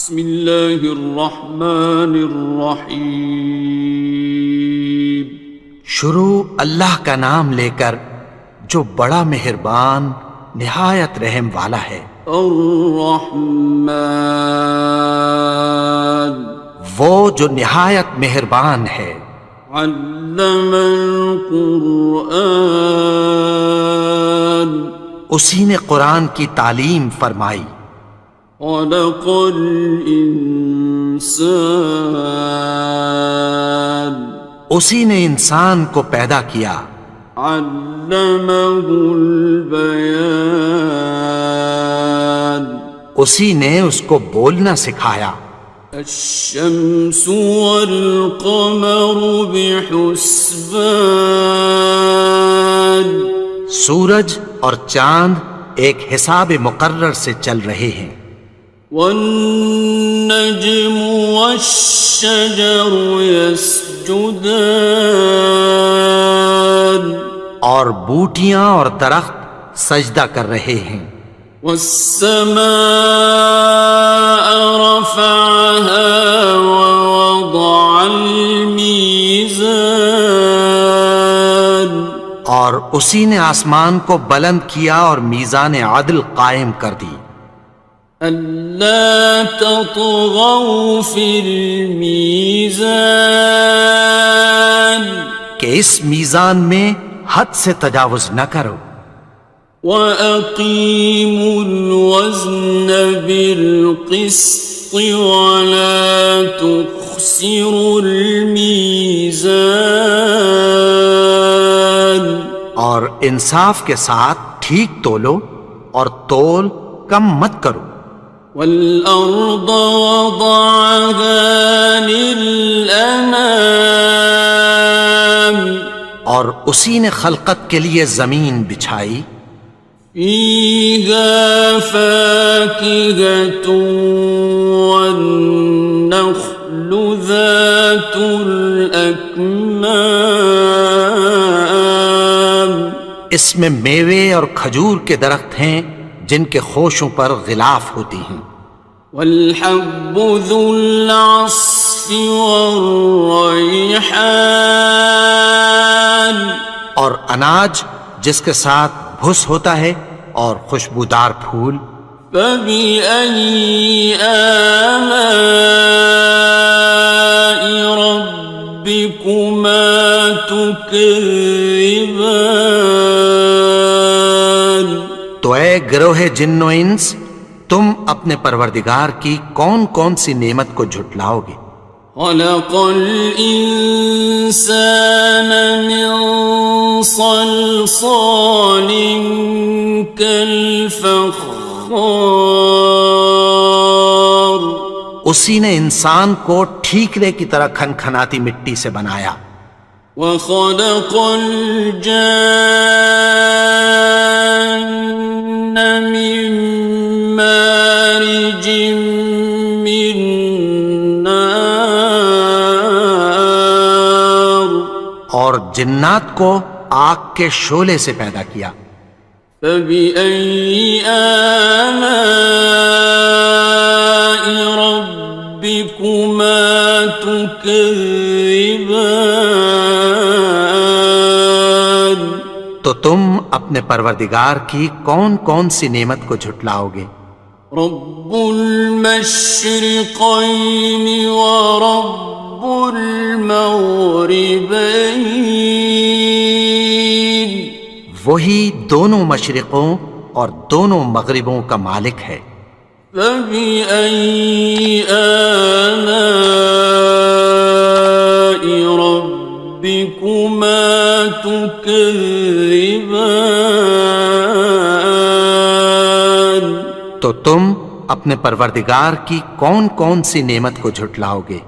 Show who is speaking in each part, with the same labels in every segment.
Speaker 1: بسم اللہ الرحمن الرحیم۔
Speaker 2: شروع اللہ کا نام لے کر جو بڑا مہربان نہایت رحم والا ہے۔
Speaker 1: الرحمن،
Speaker 2: وہ جو نہایت مہربان ہے۔
Speaker 1: علم القرآن،
Speaker 2: اسی نے قرآن کی تعلیم فرمائی۔
Speaker 1: خلق الانسان،
Speaker 2: اسی نے انسان کو پیدا کیا۔
Speaker 1: علمہ البیان،
Speaker 2: اسی نے اس کو بولنا سکھایا۔
Speaker 1: الشمس والقمر بحسبان،
Speaker 2: سورج اور چاند ایک حساب مقرر سے چل رہے ہیں۔
Speaker 1: والنجم والشجر يسجدان،
Speaker 2: اور بوٹیاں اور درخت سجدہ کر رہے ہیں۔
Speaker 1: والسماء رفعها ووضع الميزان،
Speaker 2: اور اسی نے آسمان کو بلند کیا اور میزان عدل قائم کر دی۔
Speaker 1: ألا تطغوا في الميزان،
Speaker 2: کہ اس میزان میں حد سے تجاوز نہ کرو۔
Speaker 1: وَأَقِيمُوا الْوَزْنَ بِالْقِسْطِ وَلَا تُخْسِرُوا الْمِيزَانَ،
Speaker 2: اور انصاف کے ساتھ ٹھیک تولو اور تول کم مت کرو۔
Speaker 1: وَالْأَرْضَ وَضَعَهَا لِلْأَنَامِ،
Speaker 2: اور اسی نے خلقت کے لیے زمین بچھائی۔
Speaker 1: فِيهَا فَاكِهَةٌ وَالنَّخْلُ ذَاتُ الْأَكْمَامِ،
Speaker 2: اس میں میوے اور کھجور کے درخت ہیں جن کے خوشوں پر غلاف ہوتی ہیں۔
Speaker 1: وَالْحَبُّ ذُو الْعَصْفِ وَالرَّيْحَانِ،
Speaker 2: اور اناج جس کے ساتھ بھس ہوتا ہے اور خوشبودار پھول۔
Speaker 1: فَبِأَيِّ آلَاءِ رَبِّكُمَا تُكَذِّبَانِ،
Speaker 2: تو اے گروہ جن و انس، تم اپنے پروردگار کی کون کون سی نعمت کو جھٹلاؤ گے؟
Speaker 1: خَلَقَ الْإِنسَانَ مِنْ صَلْصَالٍ كَالْفَخَّارِ،
Speaker 2: اسی نے انسان کو ٹھیکرے کی طرح کھنکھناتی مٹی سے بنایا۔
Speaker 1: وَخَلَقَ الْجَانَّ مِن مَّارِجٍ مِّن نَّارٍ،
Speaker 2: اور جنات کو آگ کے شعلے سے پیدا کیا۔
Speaker 1: فَبِأَيِّ آلَاءِ رَبِّكُمَا تُكَذِّبَانِ،
Speaker 2: تو تم اپنے پروردگار کی کون کون سی نعمت کو جھٹلاؤ گے؟
Speaker 1: رب المشرقین ورب المغربین،
Speaker 2: وہی دونوں مشرقوں اور دونوں مغربوں کا مالک ہے۔
Speaker 1: فَبِأَيِّ آلَاءِ رَبِّكُمَا تُكَذِّبَانِ،
Speaker 2: تو تم اپنے پروردگار کی کون کون سی نعمت کو جھٹلاؤ گے؟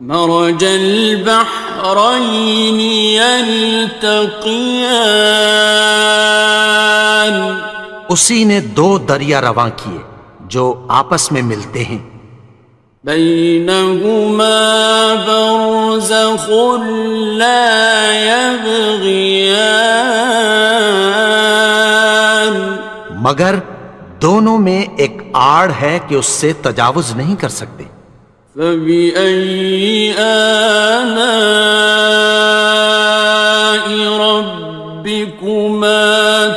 Speaker 1: مرج البحرین یلتقیان،
Speaker 2: اسی نے دو دریا رواں کیے جو آپس میں ملتے ہیں۔
Speaker 1: بینہما برزخ لا یبغیان،
Speaker 2: مگر دونوں میں ایک آڑ ہے کہ اس سے تجاوز نہیں کر سکتے۔
Speaker 1: فبأي آلاء ربكما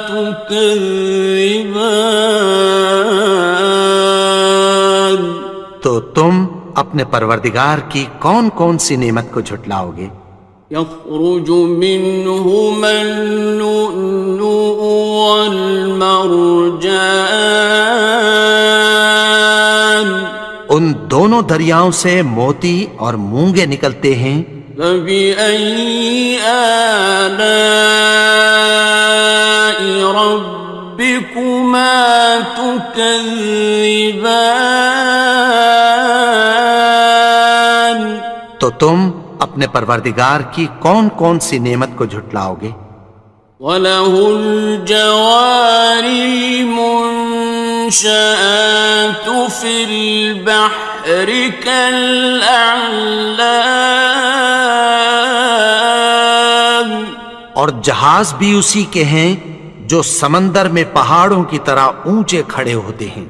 Speaker 1: تكذبان؟
Speaker 2: تو تم اپنے پروردگار کی کون کون سی نعمت کو جھٹلاؤ گے؟
Speaker 1: يخرج منهما اللؤلؤ والمرجان،
Speaker 2: ان دونوں دریاؤں سے موتی اور مونگے نکلتے ہیں۔
Speaker 1: فبأي آلاء ربكما تكذبان؟
Speaker 2: تو تم اپنے پروردگار کی کون کون سی نعمت کو جھٹلاؤ گے؟
Speaker 1: وَلَهُ الْجَوَارِ الْمُنشَآتُ فِي الْبَحْرِ كَالْأَعْلَامِ،
Speaker 2: اور جہاز بھی اسی کے ہیں جو سمندر میں پہاڑوں کی طرح اونچے کھڑے ہوتے ہیں۔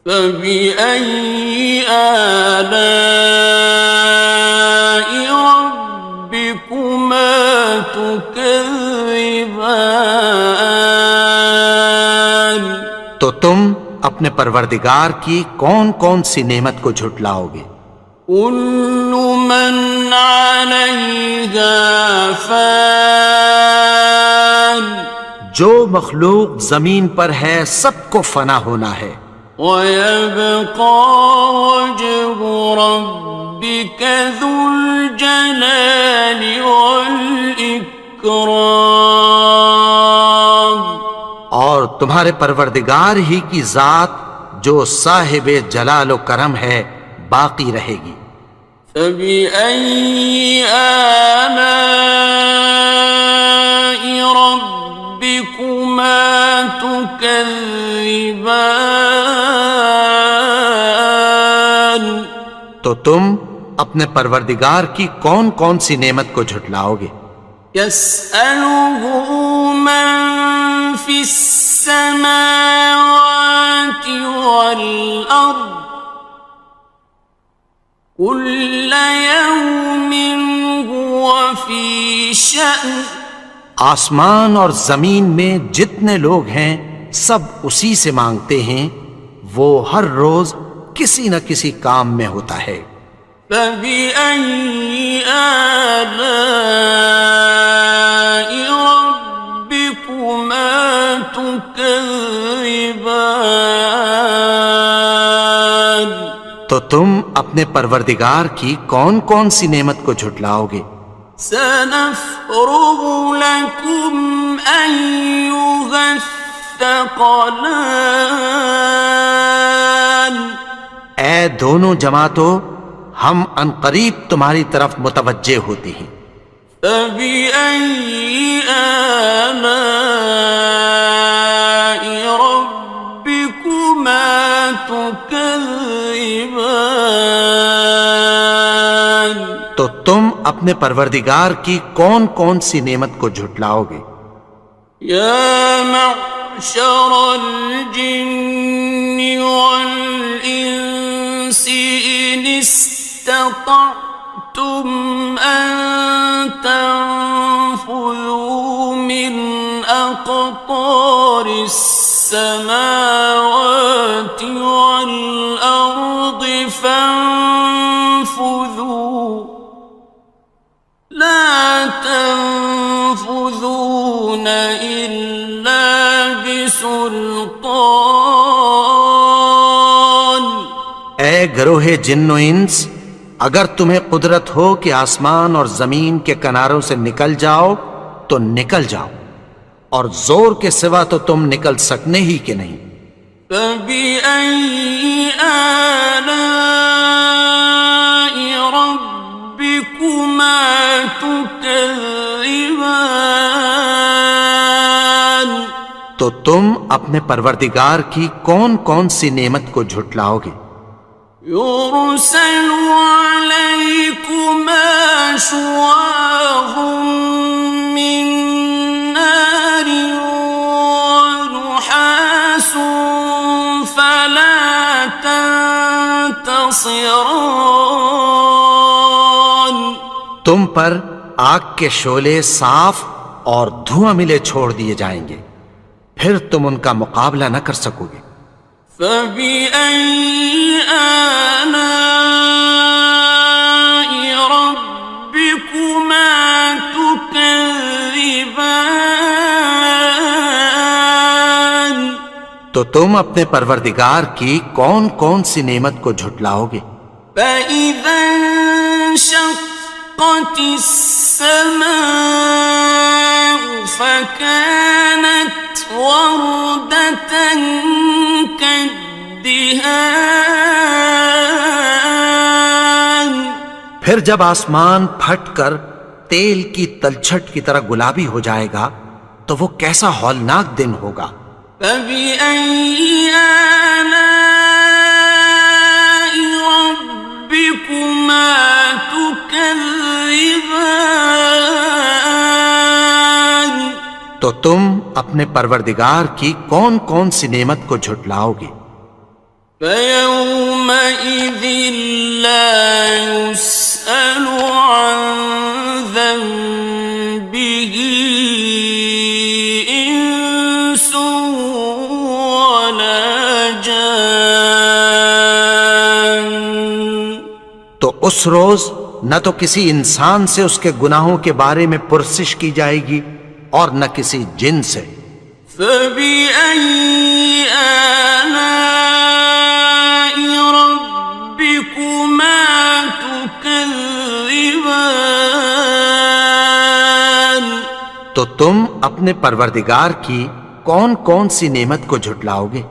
Speaker 1: فَبِأَيِّ آلَاءِ رَبِّكُمَا تُكَذِّبَانِ؟
Speaker 2: تو تم اپنے پروردگار کی کون کون سی نعمت کو جھٹلاؤ گے؟
Speaker 1: كُلُّ مَنْ عَلَيْهَا فَانٍ،
Speaker 2: جو مخلوق زمین پر ہے سب کو فنا ہونا ہے۔
Speaker 1: وَيَبْقَى وَجْهُ رَبِّكَ ذُو الْجَلَالِ وَالْإِكْرَامِ،
Speaker 2: اور تمہارے پروردگار ہی کی ذات جو صاحب جلال و کرم ہے باقی رہے گی۔
Speaker 1: فَبِأَيِّ آلَاءِ رَبِّكُمَا تُكَذِّبَانِ؟
Speaker 2: تو تم اپنے پروردگار کی کون کون سی نعمت کو جھٹلاؤ گے؟
Speaker 1: يَسْأَلُهُ مَن فِي السَّمَاوَاتِ وَالْأَرْضِ كُلَّ يَوْمٍ هُوَ فِي شَأْنٍ،
Speaker 2: آسمان اور زمین میں جتنے لوگ ہیں سب اسی سے مانگتے ہیں، وہ ہر روز کسی نہ کسی کام میں ہوتا ہے۔
Speaker 1: فَبِأَيِّ آلَاءِ رَبِّكُمَا تُكَذِّبَانِ؟
Speaker 2: تو تم اپنے پروردگار کی کون کون سی نعمت کو جھٹلاؤ گے؟
Speaker 1: سَنَفْرُغُ لَكُمْ أَيُّهَ الثَّقَلَانِ،
Speaker 2: اے دونوں جماعتوں، ہم عنقریب تمہاری طرف متوجہ ہوتے ہیں۔
Speaker 1: فَبِأَيِّ آلَاءِ رَبِّكُمَا تُكَذِّبَانِ؟
Speaker 2: تو تم اپنے پروردگار کی کون کون سی نعمت کو جھٹلاؤ گے؟
Speaker 1: يَا مَعْشَرَ الْجِنِّ وَالْإِنسِ إِنِ اسْتَطَعْتُمْ أَن تَنفُذُوا مِنْ أَقْطَارِ السَّمَاوَاتِ وَالْأَرْضِ فَانفُذُوا لَا تَنفُذُونَ إِلَّا بِسُلْطَانٍ۔
Speaker 2: اے گروہ جن و انس، اگر تمہیں قدرت ہو کہ آسمان اور زمین کے کناروں سے نکل جاؤ تو نکل جاؤ، اور زور کے سوا تو تم نکل سکنے ہی کہ نہیں۔
Speaker 1: فَبِأَيِّ آلَاءِ رَبِّكُمَا تُكَذِّبَانِ؟
Speaker 2: تو تم اپنے پروردگار کی کون کون سی نعمت کو جھٹلاؤ گے؟
Speaker 1: يُرْسَلُ عَلَيْكُمَا شُوَاظٌ مِّن نَّارٍ وَنُحَاسٌ خصران.
Speaker 2: تم پر آگ کے شعلے صاف اور دھواں ملے چھوڑ دیے جائیں گے، پھر تم ان کا مقابلہ نہ کر سکو گے۔
Speaker 1: فبأي آلاء ربكما تكذبان.
Speaker 2: تو تم اپنے پروردگار کی کون کون سی نعمت کو جھٹلاؤ گے؟
Speaker 1: فإذا انشقت السماء فكانت وردة كالدهان.
Speaker 2: پھر جب آسمان پھٹ کر تیل کی تلچھٹ کی طرح گلابی ہو جائے گا تو وہ کیسا ہولناک دن ہوگا۔
Speaker 1: فبأي آلاء ربكما تكذبان.
Speaker 2: تو تم اپنے پروردگار کی کون کون سی نعمت کو جھٹلاؤ گے؟
Speaker 1: فيومئذ لا يسأل عن ذنبه إنس ولا جان.
Speaker 2: تو اس روز نہ تو کسی انسان سے اس کے گناہوں کے بارے میں پرسش کی جائے گی اور نہ کسی جن سے۔
Speaker 1: فبأي آلاء ربكما تكذبان.
Speaker 2: تو تم اپنے پروردگار کی کون کون سی نعمت کو جھٹلاؤ گے؟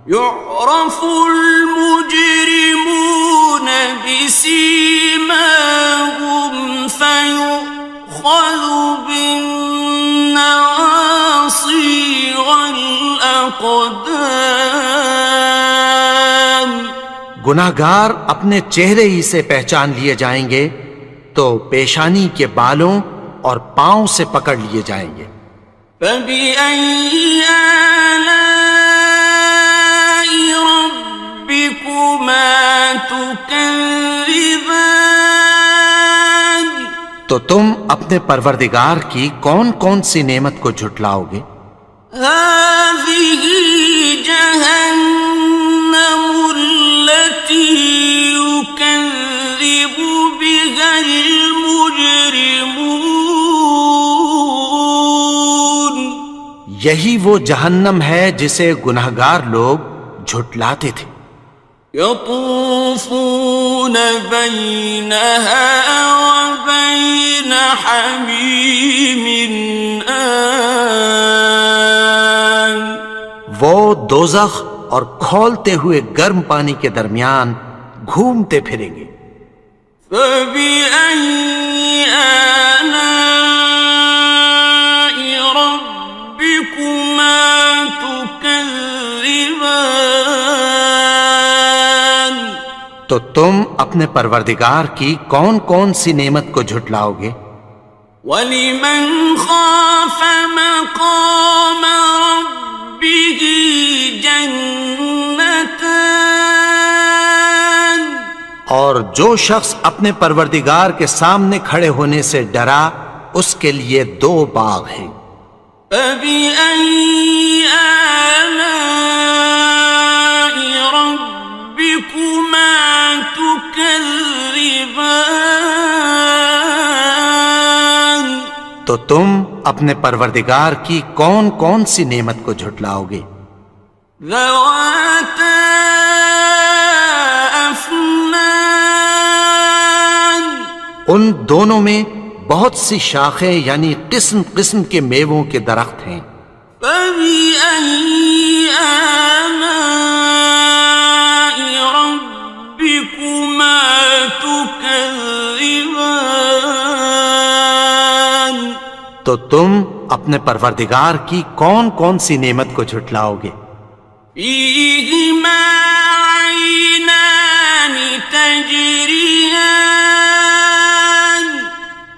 Speaker 1: يعرف المجرمون بسيماهم فيؤخذ بالنواصي والأقدام.
Speaker 2: گناہگار اپنے چہرے ہی سے پہچان لیے جائیں گے تو پیشانی کے بالوں اور پاؤں سے پکڑ لیے جائیں گے۔
Speaker 1: فبأي آلاء ربكما تكذبان.
Speaker 2: تو تم اپنے پروردگار کی کون کون سی نعمت کو جھٹلاؤ گے؟
Speaker 1: هذه جهنم التي يكذب بها المجرمون.
Speaker 2: یہی وہ جہنم ہے جسے گناہگار لوگ جھٹلاتے تھے۔
Speaker 1: يطوفون بينها وبين حميم آن.
Speaker 2: وہ دوزخ اور کھولتے ہوئے گرم پانی کے درمیان گھومتے پھریں گے۔
Speaker 1: فبأي آلاء ربكما تكذبان.
Speaker 2: تو تم اپنے پروردگار کی کون کون سی نعمت کو جھٹلاؤ گے؟
Speaker 1: وَلِمَنْ خَافَ مَقَامَ رَبِّهِ جَنَّتَانِ.
Speaker 2: اور جو شخص اپنے پروردگار کے سامنے کھڑے ہونے سے ڈرا اس کے لیے دو باغ ہیں۔
Speaker 1: فَبِأَيِّ آلَاءِ رَبِّكُمَا تُكَذِّبَانِ.
Speaker 2: تو تم اپنے پروردگار کی کون کون سی نعمت کو جھٹلاؤ گے؟
Speaker 1: ذَوَاتَا أَفْنَانٍ.
Speaker 2: ان دونوں میں بہت سی شاخیں یعنی قسم قسم کے میووں کے درخت ہیں۔
Speaker 1: فَبِأَيِّ آلَاءِ رَبِّكُمَا تُكَذِّبَانِ.
Speaker 2: تو تم اپنے پروردگار کی کون کون سی نعمت کو جھٹلاؤ گے؟
Speaker 1: فِيهِمَا عَيْنَانِ تَجْرِيَانِ.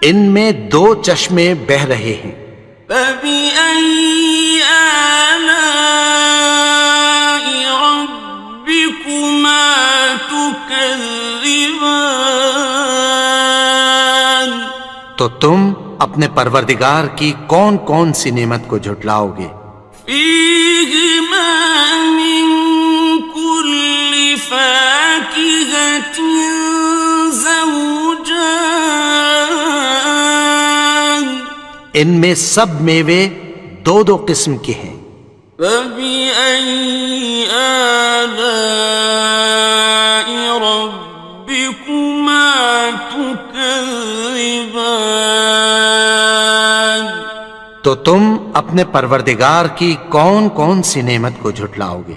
Speaker 2: ان میں دو چشمے بہہ رہے ہیں۔
Speaker 1: فَبِأَيِّ آلَاءِ رَبِّكُمَا تُكَذِّبَانِ. تكذبان
Speaker 2: تو تم اپنے پروردگار کی کون کون سی نعمت کو جھٹلاؤ گے؟
Speaker 1: فيهما من كل فاكهة زوجان
Speaker 2: ان میں سب میوے دو دو قسم کے ہیں۔
Speaker 1: فبأي آلاء ربكما تكذبان
Speaker 2: تو تم اپنے پروردگار کی کون کون سی نعمت کو جھٹلاؤ گے؟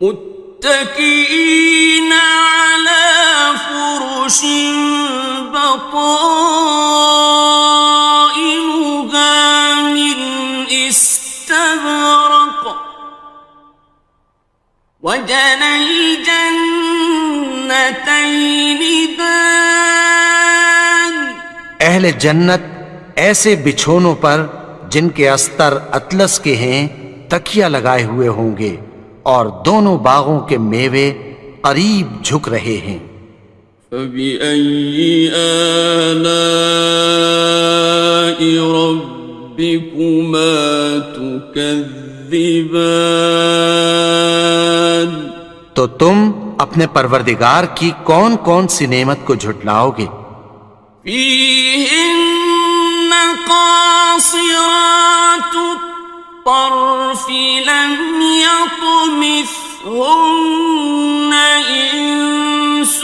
Speaker 1: متكئين على فرش بطائنها من استبرق وجنى الجنتين دان
Speaker 2: اہل جنت ایسے بچھونوں پر جن کے استر اطلس کے ہیں تکیہ لگائے ہوئے ہوں گے اور دونوں باغوں کے میوے قریب جھک رہے ہیں۔
Speaker 1: فبأي آلاء ربكما تكذبان
Speaker 2: تو تم اپنے پروردگار کی کون کون سی نعمت کو جھٹلاؤ گے؟
Speaker 1: فيهن قاصرات الطرف لم يطمثهن إنس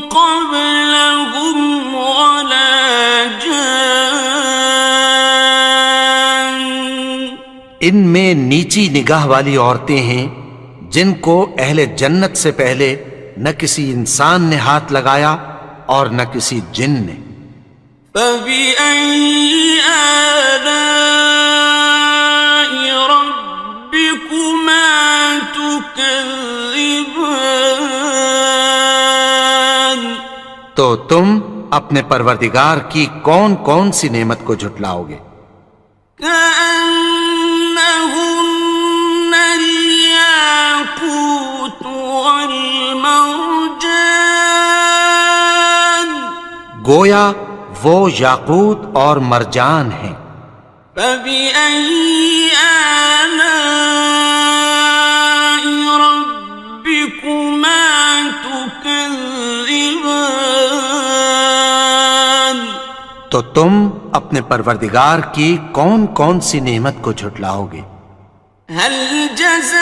Speaker 1: قبلهم ولا جان
Speaker 2: ان میں نیچی نگاہ والی عورتیں ہیں جن کو اہل جنت سے پہلے نہ کسی انسان نے ہاتھ لگایا اور نہ کسی جن نے۔
Speaker 1: فبأي آلاء ربكما تكذبان
Speaker 2: تو تم اپنے پروردگار کی کون کون سی نعمت کو جھٹلاؤ گے؟
Speaker 1: كأنهن الياقوت والمرجان
Speaker 2: گویا وہ یاقوت اور مرجان ہیں۔
Speaker 1: فبأي آلاء ربكما تكذبان
Speaker 2: تو تم اپنے پروردگار کی کون کون سی نعمت کو جھٹلاؤ گے؟
Speaker 1: هل جزاء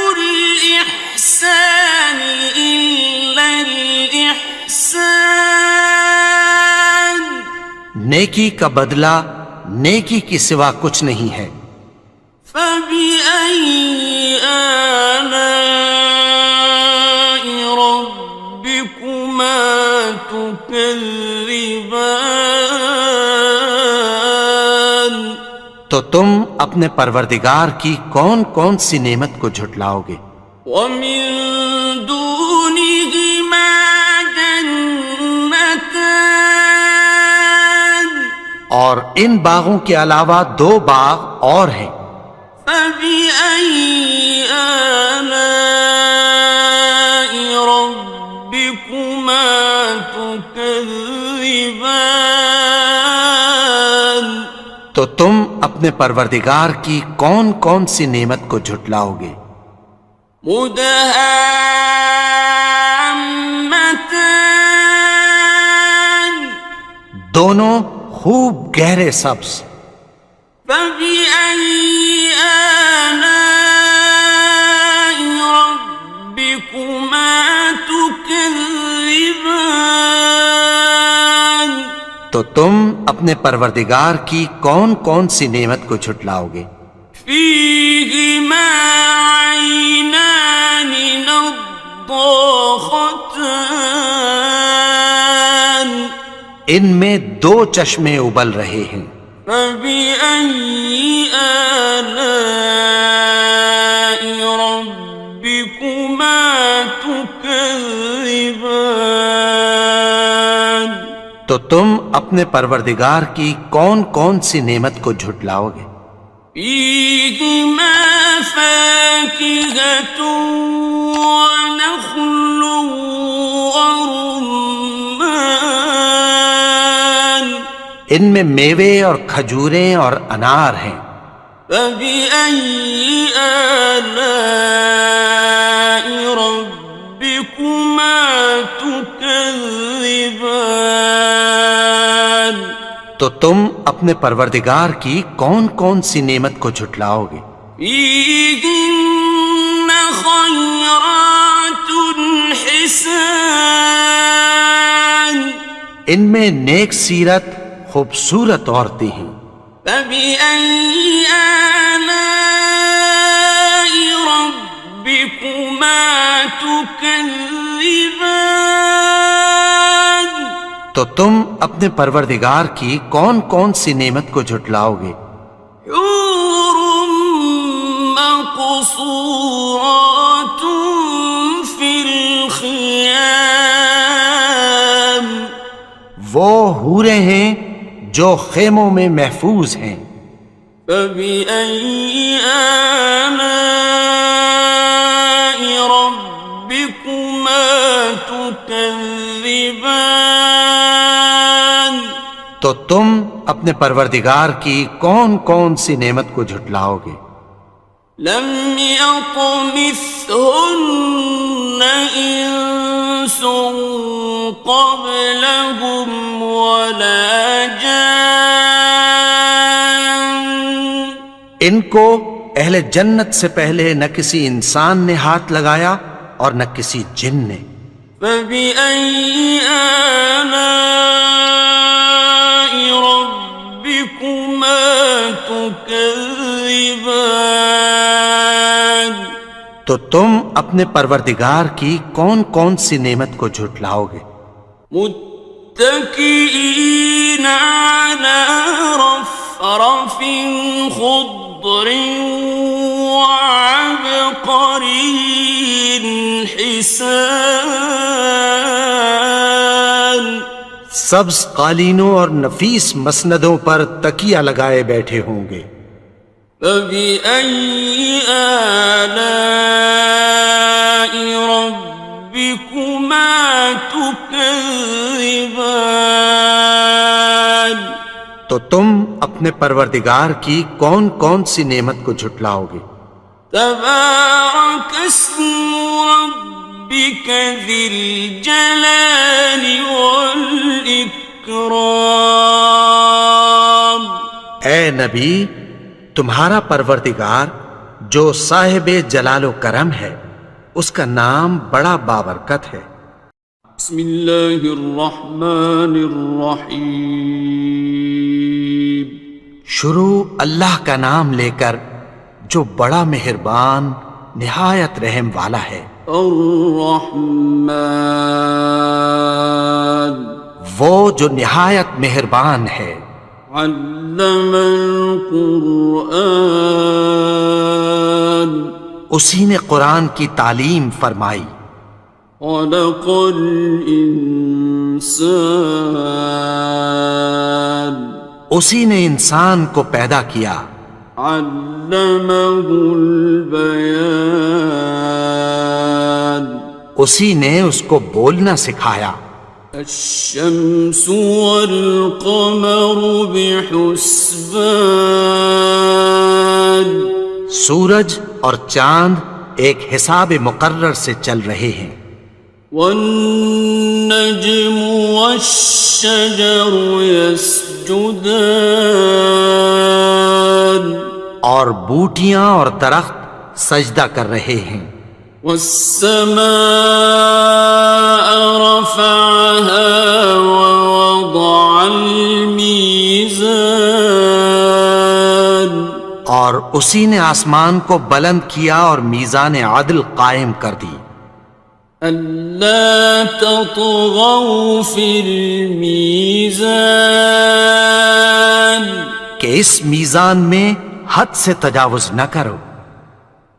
Speaker 1: الإحسان إلا الإحسان
Speaker 2: نیکی کا بدلہ نیکی کی سوا کچھ نہیں ہے۔
Speaker 1: فبأي آلاء ربكما تكذبان
Speaker 2: تو تم اپنے پروردگار کی کون کون سی نعمت کو جھٹلاؤ گے؟
Speaker 1: ومن دونهما جنتان
Speaker 2: اور ان باغوں کے علاوہ دو باغ اور ہیں۔
Speaker 1: فبأي آلاء ربكما تكذبان
Speaker 2: تو تم اپنے پروردگار کی کون کون سی نعمت کو جھٹلاؤ گے؟
Speaker 1: مدهامتان
Speaker 2: دونوں خوب گہرے سبز۔
Speaker 1: فبأي آلاء ربكما تكذبان
Speaker 2: تو تم اپنے پروردگار کی کون کون سی نعمت کو جھٹلاؤ گے؟
Speaker 1: فيهما عينان نضاختان
Speaker 2: ان میں دو چشمے ابل رہے ہیں۔
Speaker 1: فبأي آلاء ربكما تكذبان
Speaker 2: تو تم اپنے پروردگار کی کون کون سی نعمت کو جھٹلاؤ گے؟
Speaker 1: فيهما فاكهة ونخل ورمان
Speaker 2: ان میں میوے اور کھجوریں اور انار ہیں.
Speaker 1: فبأي آلاء ربكما تكذبان
Speaker 2: تو تم اپنے پروردگار کی کون کون سی نعمت کو جھٹلاؤ گے؟
Speaker 1: فيهن خيرات حسان
Speaker 2: ان میں نیک سیرت خوبصورت عورتیں ہیں.
Speaker 1: فبأي آلاء ربكما تكذبان
Speaker 2: تو تم اپنے پروردگار کی کون کون سی نعمت کو جھٹلاؤ گے؟
Speaker 1: حور مقصورات في الخيام
Speaker 2: وہ حوریں ہیں جو خیموں میں محفوظ ہیں.
Speaker 1: فبأي آلاء ربكما تكذبان
Speaker 2: تو تم اپنے پروردگار کی کون کون سی نعمت کو جھٹلاؤ گے؟
Speaker 1: لم يطمثهن إنس قبلهم ولا جان
Speaker 2: ان کو اہل جنت سے پہلے نہ کسی انسان نے ہاتھ لگایا اور نہ کسی جن نے.
Speaker 1: فبأي آلاء ربكما تكذبان
Speaker 2: تو تم اپنے پروردگار کی کون کون سی نعمت کو جھٹلاؤ گے؟
Speaker 1: متكئين على رفرف خضر وعبقري حسان
Speaker 2: سبز قالینوں اور نفیس مسندوں پر تکیہ لگائے بیٹھے ہوں گے.
Speaker 1: فبأي آلاء ربكما تكذبان
Speaker 2: تو تم اپنے پروردگار کی کون کون سی نعمت کو جھٹلاؤ گے؟
Speaker 1: تبارك اسم ربك ذي الجلال والإكرام
Speaker 2: اے نبی، تمہارا پروردگار جو صاحب جلال و کرم ہے، اس کا نام بڑا بابرکت ہے.
Speaker 1: بسم اللہ الرحمن الرحیم
Speaker 2: شروع اللہ کا نام لے کر جو بڑا مہربان نہایت رحم والا ہے.
Speaker 1: الرحمن
Speaker 2: وہ جو نہایت مہربان ہے.
Speaker 1: علم القرآن
Speaker 2: اسی نے قرآن کی تعلیم فرمائی.
Speaker 1: خلق الانسان
Speaker 2: اسی نے انسان کو پیدا کیا.
Speaker 1: علمہ البیان
Speaker 2: اسی نے اس کو بولنا سکھایا.
Speaker 1: الشمس والقمر بحسبان
Speaker 2: سورج اور چاند ایک حساب مقرر سے چل رہے ہیں.
Speaker 1: والنجم والشجر يسجدان
Speaker 2: اور بوٹیاں اور درخت سجدہ کر رہے ہیں.
Speaker 1: والسماء رفعها ووضع الميزان
Speaker 2: اور اسی نے آسمان کو بلند کیا اور میزان عدل قائم کر دی.
Speaker 1: ألا تطغوا في الميزان
Speaker 2: کہ اس میزان میں حد سے تجاوز نہ کرو.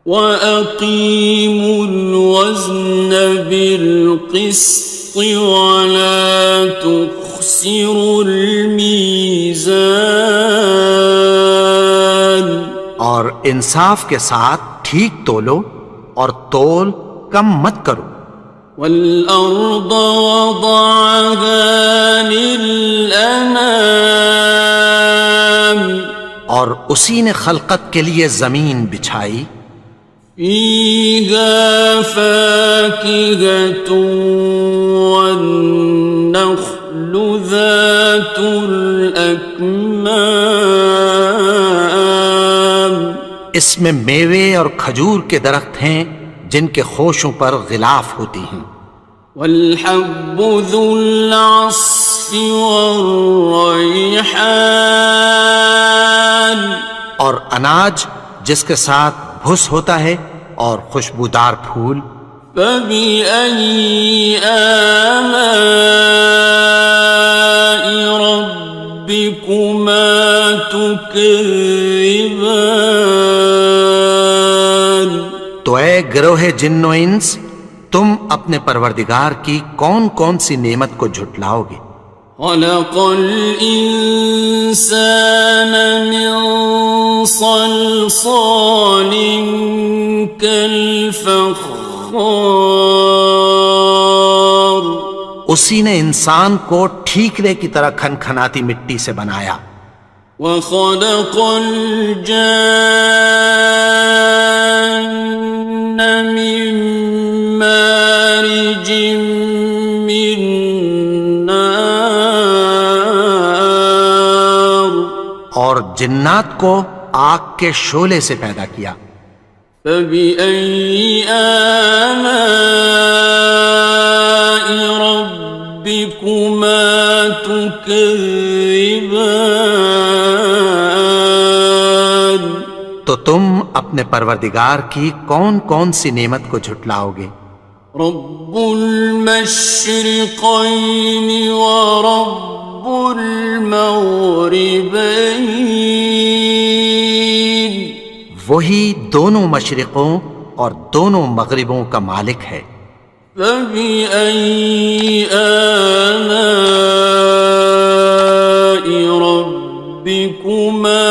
Speaker 1: وَأَقِيمُوا الْوَزْنَ بِالْقِسْطِ وَلَا تُخْسِرُوا الْمِيزَانَ
Speaker 2: اور انصاف کے ساتھ ٹھیک تولو اور تول کم مت کرو.
Speaker 1: والأرض وضعها للأنام
Speaker 2: اور اسی نے خلقت کے لیے زمین بچھائی.
Speaker 1: فيها فاكهة والنخل ذات الأكمام
Speaker 2: اس میں میوے اور کھجور کے درخت ہیں جن کے خوشوں پر غلاف ہوتی ہیں.
Speaker 1: والحب ذو العصف والریحان
Speaker 2: اور اناج جس کے ساتھ بھس ہوتا ہے اور خوشبودار پھول.
Speaker 1: فبأي آلاء ربكما تكذبان
Speaker 2: تو اے گروہ جن و انس، تم اپنے پروردگار کی کون کون سی نعمت کو جھٹلاؤ گے؟
Speaker 1: خلق الإنسان من صلصال كالفخار
Speaker 2: اسی نے انسان کو ٹھیکرے کی طرح کھنکھناتی مٹی سے بنایا.
Speaker 1: وخلق الجان من مارج من نار
Speaker 2: اور جنات کو آگ کے شعلے سے پیدا کیا.
Speaker 1: فبأي آلاء ربكما تكذبان
Speaker 2: تو تم اپنے پروردگار کی کون کون سی نعمت کو جھٹلاؤ گے؟
Speaker 1: رب المشرقين ورب المغربين
Speaker 2: وہی دونوں مشرقوں اور دونوں مغربوں کا مالک ہے.
Speaker 1: فبأي آلاء ربكما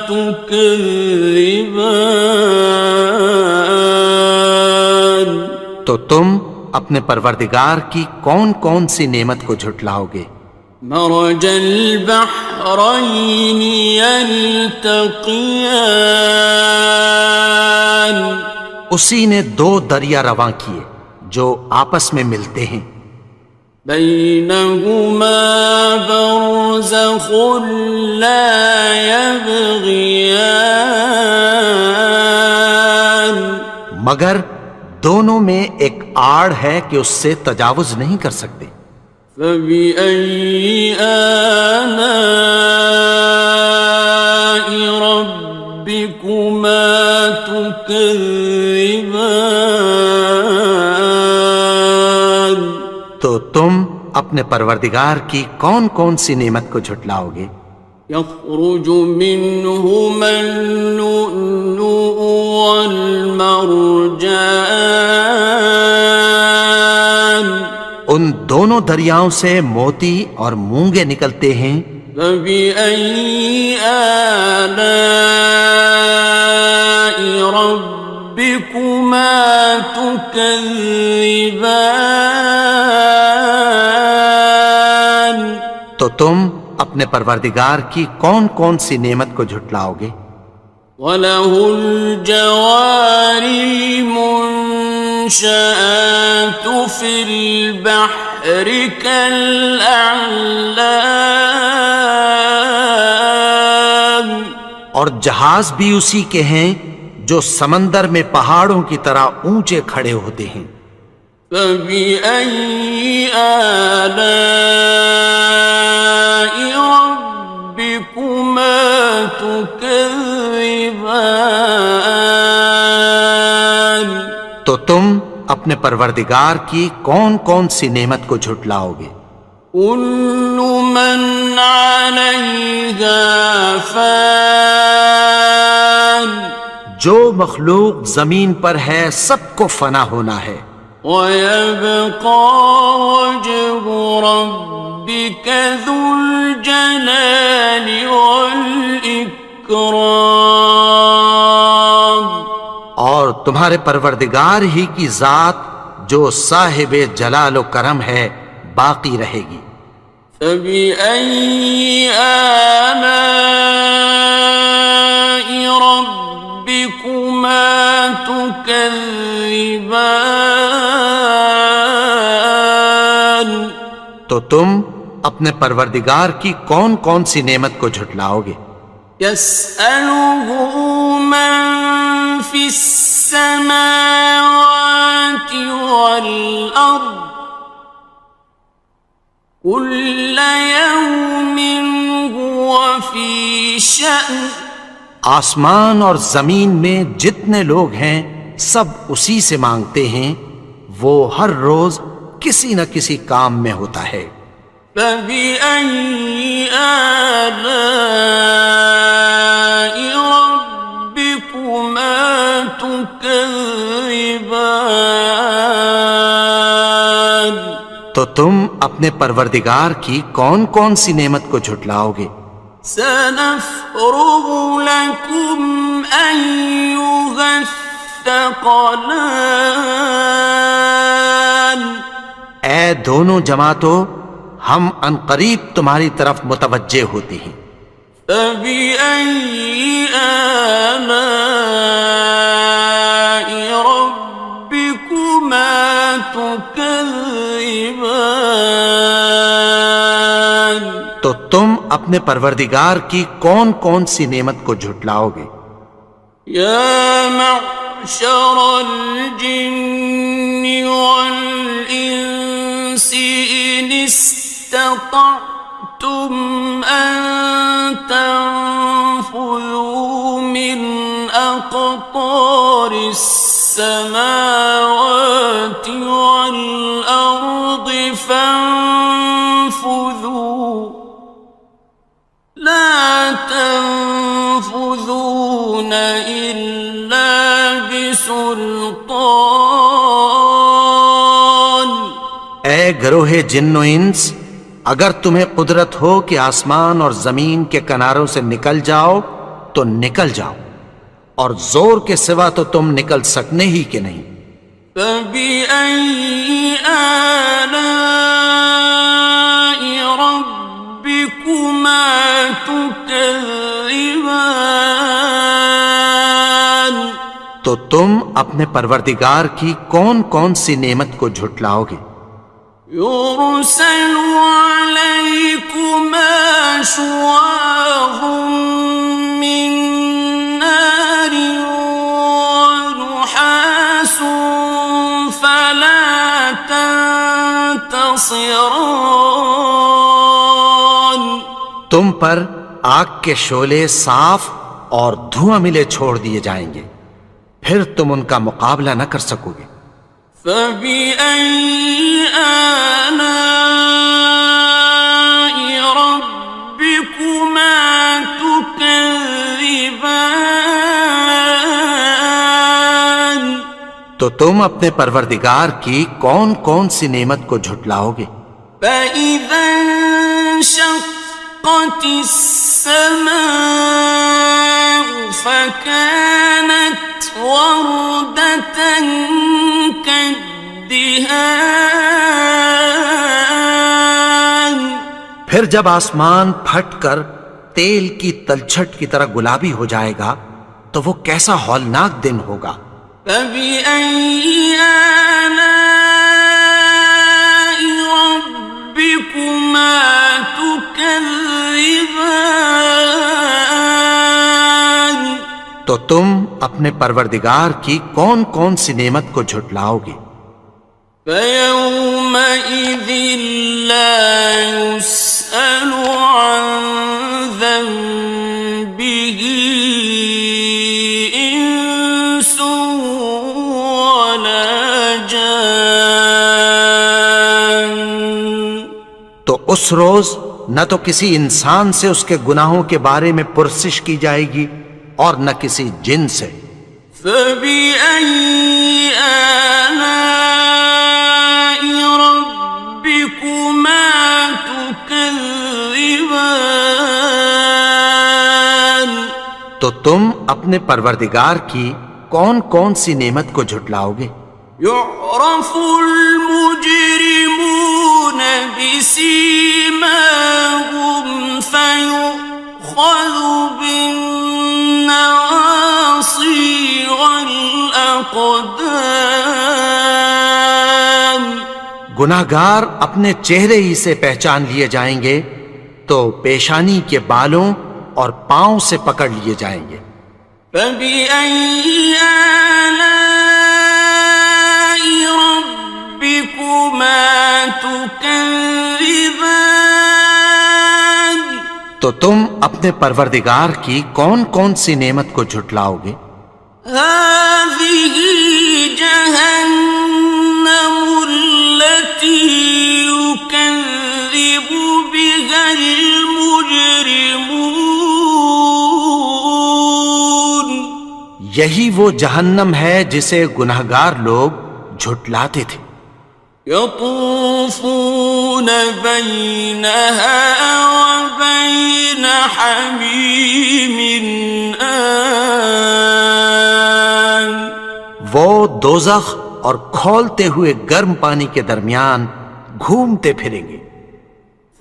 Speaker 1: تكذبان
Speaker 2: تو تم اپنے پروردگار کی کون کون سی نعمت کو جھٹلاؤ گے؟
Speaker 1: مرج البحرين يلتقيان
Speaker 2: اسی نے دو دریا رواں کیے جو آپس میں ملتے ہیں.
Speaker 1: بينهما برزخ لا يبغيان
Speaker 2: مگر دونوں میں ایک آڑ ہے کہ اس سے تجاوز نہیں کر سکتے.
Speaker 1: فبأي آلاء ربكما تكذبان
Speaker 2: تو تم اپنے پروردگار کی کون کون سی نعمت کو جھٹلاؤ گے؟
Speaker 1: يخرج منهما اللؤلؤ والمرجان
Speaker 2: ان دونوں دریاؤں سے موتی اور مونگے نکلتے ہیں.
Speaker 1: فبأي آلاء ربكما تكذبان
Speaker 2: تو تم اپنے پروردگار کی کون کون سی نعمت کو جھٹلاؤ گے؟
Speaker 1: وَلَهُ الْجَوَارِ الْمُنشَآتُ فِي الْبَحْرِ كَالْأَعْلَامِ
Speaker 2: اور جہاز بھی اسی کے ہیں جو سمندر میں پہاڑوں کی طرح اونچے کھڑے ہوتے ہیں.
Speaker 1: فَبِأَيِّ آلَاءِ رَبِّكُمَا تُكَذِّبَانِ
Speaker 2: تو تم اپنے پروردگار کی کون کون سی نعمت کو جھٹلاؤ گے؟
Speaker 1: كُلُّ مَنْ عَلَيْهَا فَانٍ
Speaker 2: جو مخلوق زمین پر ہے سب کو فنا ہونا ہے.
Speaker 1: وَيَبْقَى وَجْهُ رَبِّكَ ذُو الْجَلَالِ وَالْإِكْرَامِ
Speaker 2: اور تمہارے پروردگار ہی کی ذات جو صاحب جلال و کرم ہے باقی رہے گی۔
Speaker 1: فَبِأَيِّ آلَاءِ رَبِّكُمَا تُكَذِّبَانِ؟
Speaker 2: تو تم اپنے پروردگار کی کون کون سی نعمت کو جھٹلاؤ گے؟
Speaker 1: يَسْأَلُهُ مَن فِي السَّمَاوَاتِ وَالْأَرْضِ كُلَّ يَوْمٍ هُوَ فِي شَأْنٍ۔
Speaker 2: آسمان اور زمین میں جتنے لوگ ہیں سب اسی سے مانگتے ہیں، وہ ہر روز کسی نہ کسی کام میں ہوتا ہے۔
Speaker 1: فَبِأَيِّ آلَاءِ رَبِّكُمَا تُكَذِّبَانِ؟
Speaker 2: تو تم اپنے پروردگار کی کون کون سی نعمت کو جھٹلاؤ گے؟
Speaker 1: سَنَفْرُغُ لَكُمْ أَيُّهَ الثَّقَلَانِ۔
Speaker 2: اے دونوں جماعتوں، ہم عنقریب تمہاری طرف متوجہ ہوتے ہیں۔
Speaker 1: فَبِأَيِّ آلَاءِ رَبِّكُمَا تُكَذِّبَانِ؟
Speaker 2: تو تم اپنے پروردگار کی کون کون سی نعمت کو جھٹلاؤ گے؟
Speaker 1: يَا مَعْشَرَ الْجِنِّ وَالْإِنسِ إِنِ اسْتَطَعْتُمْ أَن تَنفُذُوا مِنْ أَقْطَارِ السَّمَاوَاتِ وَالْأَرْضِ فَانفُذُوا لَا تَنفُذُونَ إِلَّا بِسُلْطَانٍ۔
Speaker 2: اے گروہ جن و انس، اگر تمہیں قدرت ہو کہ آسمان اور زمین کے کناروں سے نکل جاؤ تو نکل جاؤ، اور زور کے سوا تو تم نکل سکنے ہی کہ نہیں۔
Speaker 1: فَبِأَيِّ آلَاءِ رَبِّكُمَا تُكَذِّبَانِ؟
Speaker 2: تو تم اپنے پروردگار کی کون کون سی نعمت کو جھٹلاؤ گے؟
Speaker 1: يُرْسَلُ عَلَيْكُمَا شُوَاظٌ مِّن نَّارٍ وَنُحَاسٌ فَلَا تَنتَصِرَانِ۔
Speaker 2: تم پر آگ کے شعلے صاف اور دھواں ملے چھوڑ دیے جائیں گے، پھر تم ان کا مقابلہ نہ کر سکو گے۔
Speaker 1: فَبِأَيِّ آلَاءِ رَبِّكُمَا تُكَذِّبَانِ؟
Speaker 2: تو تم اپنے پروردگار کی کون کون سی نعمت کو جھٹلاؤ گے؟
Speaker 1: فَإِذَا انشَقَّتِ السَّمَاءُ فَكَانَتْ وَرْدَةً كَالدِّهَانِ۔
Speaker 2: پھر جب آسمان پھٹ کر تیل کی تلچھٹ کی طرح گلابی ہو جائے گا تو وہ کیسا ہولناک دن ہوگا۔
Speaker 1: فَبِأَيِّ آلَاءِ رَبِّكُمَا تُكَذِّبَانِ؟
Speaker 2: تو تم اپنے پروردگار کی کون کون سی نعمت کو جھٹلاؤ گے؟
Speaker 1: فَيَوْمَئِذٍ لَا يُسْأَلُ عَن ذَنبِهِ إِنسٌ وَلَا جَانٌ۔
Speaker 2: تو اس روز نہ تو کسی انسان سے اس کے گناہوں کے بارے میں پرسش کی جائے گی اور نہ کسی جن سے۔
Speaker 1: فَبِأَيِّ آلَاءِ رَبِّكُمَا تُكَذِّبَانِ؟
Speaker 2: تو تم اپنے پروردگار کی کون کون سی نعمت کو جھٹلاؤ گے؟
Speaker 1: يعرف المجرمون بسيماهم فيؤخذ بالنواصي والأقدام.
Speaker 2: گناہگار اپنے چہرے ہی سے پہچان لیے جائیں گے تو پیشانی کے بالوں اور پاؤں سے پکڑ لیے جائیں گے.
Speaker 1: فبأي آلاء ربكما تكذبان.
Speaker 2: تو تم اپنے پروردگار کی کون کون سی نعمت کو جھٹلاؤ گے؟
Speaker 1: هذه جهنم التي يكذب بها المجرمون.
Speaker 2: یہی وہ جہنم ہے جسے گناہگار لوگ جھٹلاتے تھے.
Speaker 1: يطوفون بينها وبين حميم آن.
Speaker 2: وہ دوزخ اور کھولتے ہوئے گرم پانی کے درمیان گھومتے پھریں گے.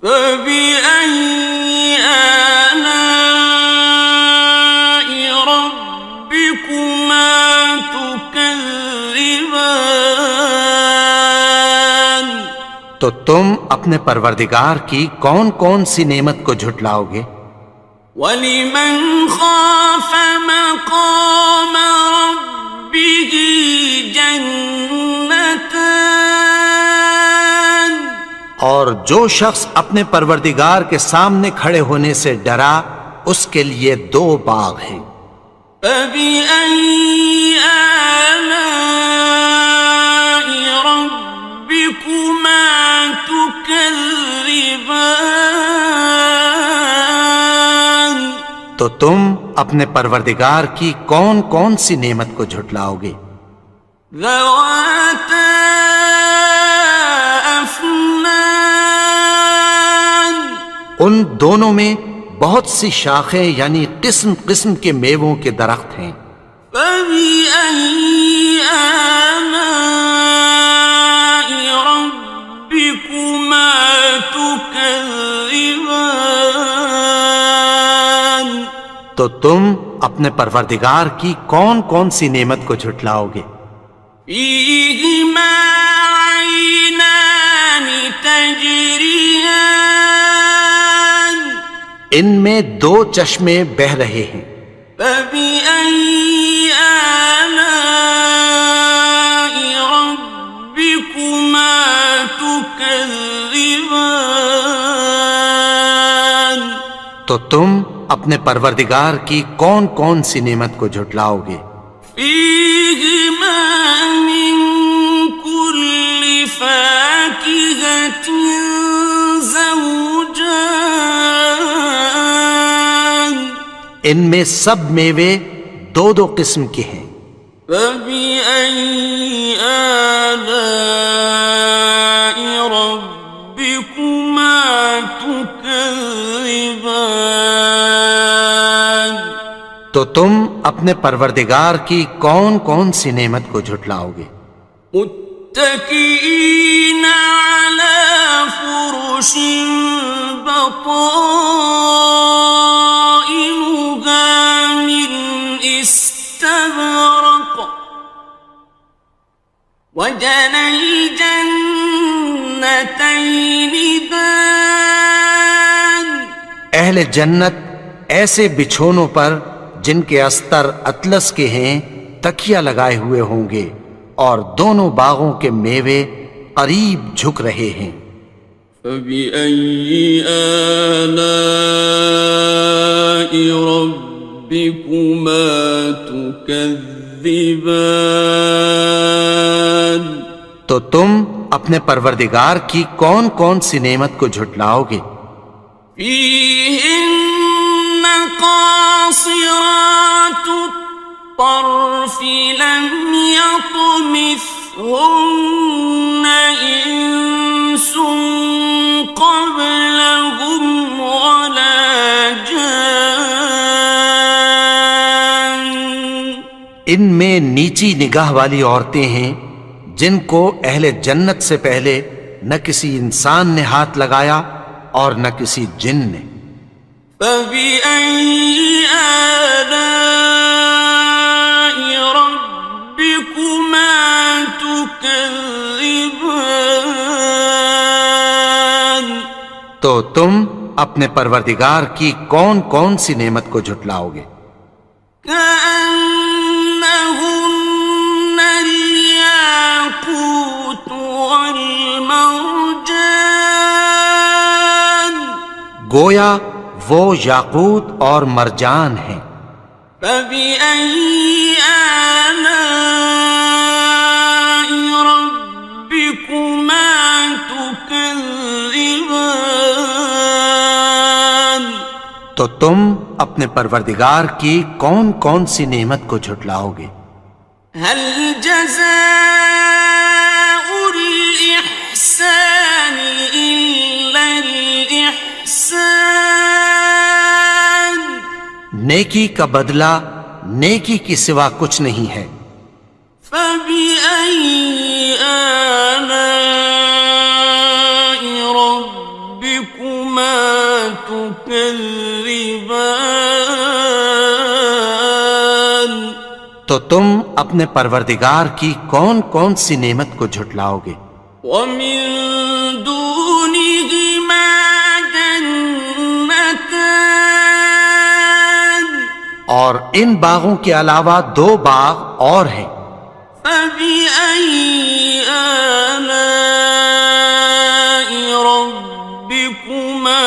Speaker 1: فبأي آلاء ربكما تكذبان.
Speaker 2: تو تم اپنے پروردگار کی کون کون سی نعمت کو جھٹلاؤ گے؟
Speaker 1: وَلِمَنْ خَافَ مَقَامَ رَبِّهِ جَنَّتَانِ.
Speaker 2: اور جو شخص اپنے پروردگار کے سامنے کھڑے ہونے سے ڈرا اس کے لیے 2 باغ ہیں.
Speaker 1: فَبِأَيِّ آلَاءِ رَبِّكُمَا تُكَذِّبَانِ.
Speaker 2: تو تم اپنے پروردگار کی کون کون سی نعمت کو جھٹلاؤ گے؟
Speaker 1: ذَوَاتَا أَفْنَانٍ.
Speaker 2: ان دونوں میں بہت سی شاخیں یعنی قسم قسم کے میووں کے درخت ہیں.
Speaker 1: فَبِأَيِّ آلَاءِ رَبِّكُمَا تُكَذِّبَانِ.
Speaker 2: تو تم اپنے پروردگار کی کون کون سی نعمت کو جھٹلاؤ گے؟
Speaker 1: فِيهِمَا عَيْنَانِ تَجْرِيَانِ.
Speaker 2: ان میں 2 چشمے بہہ رہے ہیں.
Speaker 1: فَبِأَيِّ آلَاءِ رَبِّكُمَا تُكَذِّبَانِ.
Speaker 2: تو تم اپنے پروردگار کی کون کون سی نعمت کو جھٹلاؤ گے؟
Speaker 1: فِيهِمَا مِن كُلِّ فَاكِهَةٍ زَوْجَانِ.
Speaker 2: ان میں سب میوے 2 قسم کے ہیں.
Speaker 1: فَبِأَيِّ آلَاءِ رَبِّكُمَا تُكَذِّبَانِ.
Speaker 2: تو تم اپنے پروردگار کی کون کون سی نعمت کو جھٹلاؤ گے؟
Speaker 1: متكئين على فرش بطائنها من استبرق وجنى الجنتين دان.
Speaker 2: اہل جنت ایسے بچھونوں پر جن کے استر اطلس کے ہیں تکیہ لگائے ہوئے ہوں گے اور دونوں باغوں کے میوے قریب جھک رہے ہیں.
Speaker 1: فَبِأَيِّ آلَاءِ رَبِّكُمَا تُكَذِّبَانِ.
Speaker 2: تو تم اپنے پروردگار کی کون کون سی نعمت کو جھٹلاؤ گے؟
Speaker 1: فِيهِنَّ قَاصِرَاتُ الطَّرْفِ لَمْ يَطْمِثْهُنَّ إِنسٌ قَبْلَهُمْ وَلَا جَانٌّ.
Speaker 2: ان میں نیچی نگاہ والی عورتیں ہیں جن کو اہل جنت سے پہلے نہ کسی انسان نے ہاتھ لگایا اور نہ کسی جن نے۔
Speaker 1: فَبِأَيِّ آلَاءِ رَبِّكُمَا تُكَذِّبَانِ،
Speaker 2: تو تم اپنے پروردگار کی کون کون سی نعمت کو جھٹلاؤ گے؟
Speaker 1: كأنهن الياقوت والمرجان،
Speaker 2: گویا وہ یاقوت اور مرجان ہیں۔
Speaker 1: فبأي آلاء ربكما تكذبان،
Speaker 2: تو تم اپنے پروردگار کی کون کون سی نعمت کو جھٹلاؤ گے؟
Speaker 1: هل جزاء الإحسان إلا الإحسان،
Speaker 2: نیکی کا بدلہ نیکی کی سوا کچھ نہیں ہے۔
Speaker 1: فبأي آلاء ربكما تكذبان،
Speaker 2: تو تم اپنے پروردگار کی کون کون سی نعمت کو جھٹلاؤ گے؟
Speaker 1: ومن دونهما جنتان،
Speaker 2: اور ان باغوں کے علاوہ دو باغ اور ہیں۔
Speaker 1: فبأي آلاء ربكما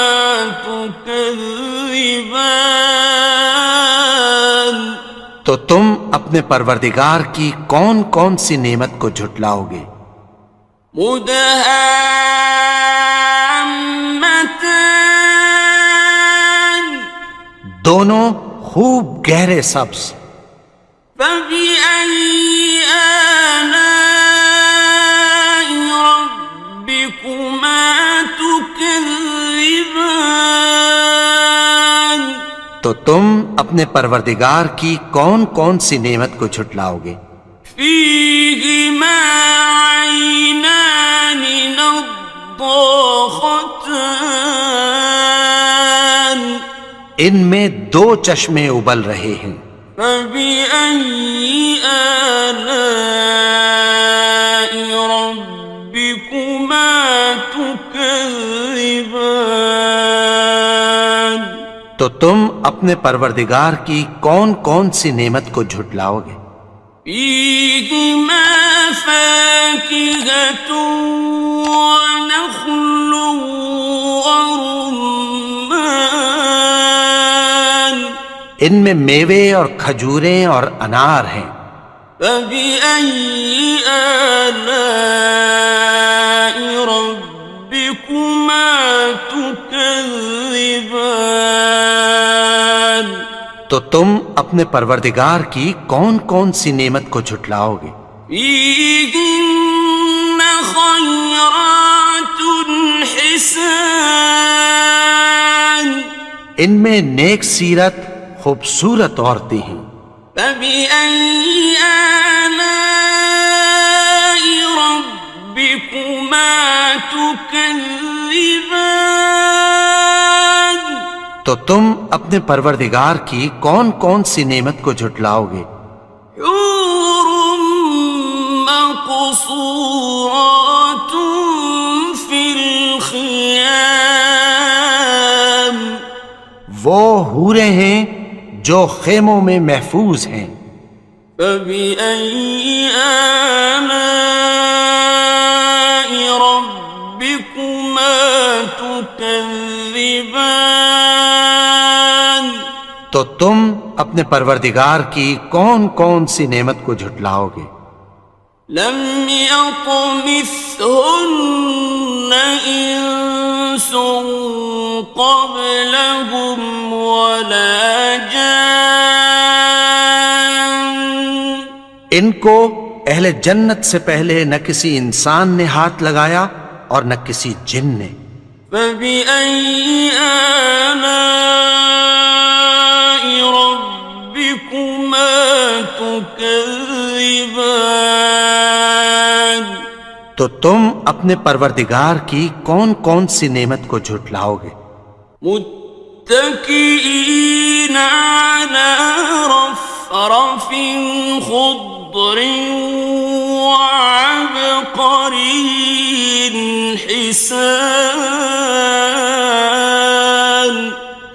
Speaker 1: تكذبان،
Speaker 2: تو تم اپنے پروردگار کی کون کون سی نعمت کو جھٹلاؤ گے؟
Speaker 1: مدهامتان،
Speaker 2: دونوں خوب گہرے سبز۔
Speaker 1: فبأي آلاء ربكما تكذبان،
Speaker 2: تو تم اپنے پروردگار کی کون کون سی نعمت کو جھٹلاؤ گے؟
Speaker 1: فيهما عينان نضاختان،
Speaker 2: ان میں دو چشمے ابل رہے ہیں۔
Speaker 1: فبأي آلاء ربكما تكذبان،
Speaker 2: تو تم اپنے پروردگار کی کون کون سی نعمت کو جھٹلاؤ گے؟
Speaker 1: فيهما فاكهة ونخل ورمان،
Speaker 2: ان میں میوے اور کھجوریں اور انار ہیں۔
Speaker 1: فبأي آلاء ربكما تكذبان،
Speaker 2: تو تم اپنے پروردگار کی کون کون سی نعمت کو جھٹلاؤ گے؟
Speaker 1: فيهن خيرات حسان،
Speaker 2: ان میں نیک سیرت خوبصورت عورتیں ہیں۔
Speaker 1: فبأي آلاء ربكما تكذبان،
Speaker 2: تو تم اپنے پروردگار کی کون کون سی نعمت کو جھٹلاؤ گے؟
Speaker 1: حور مقصورات في الخيام،
Speaker 2: وہ حوریں ہیں جو خیموں میں محفوظ ہیں۔
Speaker 1: فبأي آلاء ربكما تكذبان،
Speaker 2: تو تم اپنے پروردگار کی کون کون سی نعمت کو جھٹلاؤ گے؟
Speaker 1: لم يطمثهن إنس قبلهم ولا جان،
Speaker 2: ان کو اہل جنت سے پہلے نہ کسی انسان نے ہاتھ لگایا اور نہ کسی جن نے۔
Speaker 1: فبأي آلاء ربكما تكذبان، تكذبان
Speaker 2: تو تم اپنے پروردگار کی کون کون سی نعمت کو جھٹلاؤ گے؟
Speaker 1: متكئين على رفرف خضر وعبقري حسان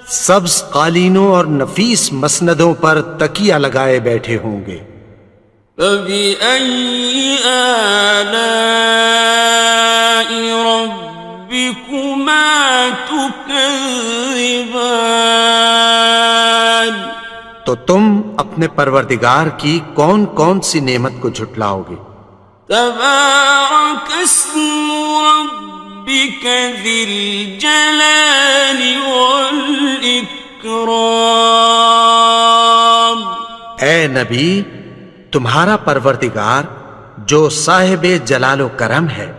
Speaker 2: سبز قالینوں اور نفیس مسندوں پر تکیہ لگائے بیٹھے ہوں گے۔
Speaker 1: فبأي آلاء ربكما تكذبان
Speaker 2: تو تم اپنے پروردگار کی کون کون سی نعمت کو جھٹلاؤ گے؟
Speaker 1: تبارك اسم ربك ذي الجلال والإكرام
Speaker 2: اے نبی، تمہارا پروردگار جو صاحب جلال و کرم ہے،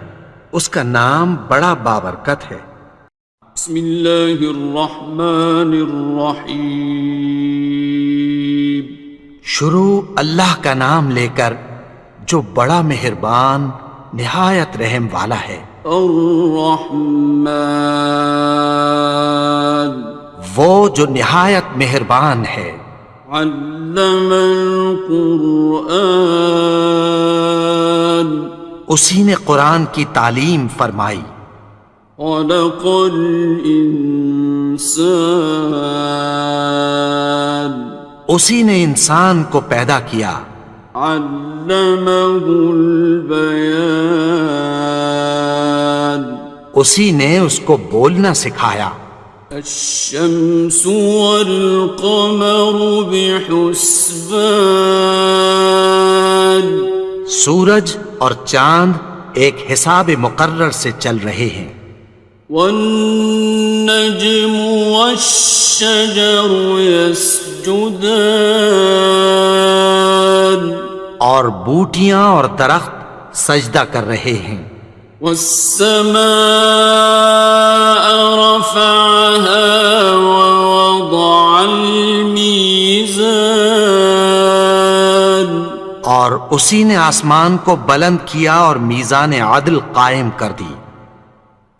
Speaker 2: اس کا نام بڑا بابرکت ہے۔
Speaker 1: بسم اللہ الرحمن الرحیم
Speaker 2: شروع اللہ کا نام لے کر جو بڑا مہربان نہایت رحم والا ہے۔
Speaker 1: الرحمن
Speaker 2: وہ جو نہایت مہربان ہے۔
Speaker 1: علم القرآن
Speaker 2: اسی نے قرآن کی تعلیم فرمائی۔
Speaker 1: خلق الانسان
Speaker 2: اسی نے انسان کو پیدا کیا۔
Speaker 1: علمہ البیان
Speaker 2: اسی نے اس کو بولنا سکھایا۔
Speaker 1: الشمس والقمر بحسبان
Speaker 2: سورج اور چاند ایک حساب مقرر سے چل رہے ہیں۔
Speaker 1: والنجم والشجر يسجدان
Speaker 2: اور بوٹیاں اور درخت سجدہ کر رہے ہیں۔
Speaker 1: والسماء رفعها ووضع الميزان
Speaker 2: اور اسی نے آسمان کو بلند کیا اور میزان عدل قائم کر دی۔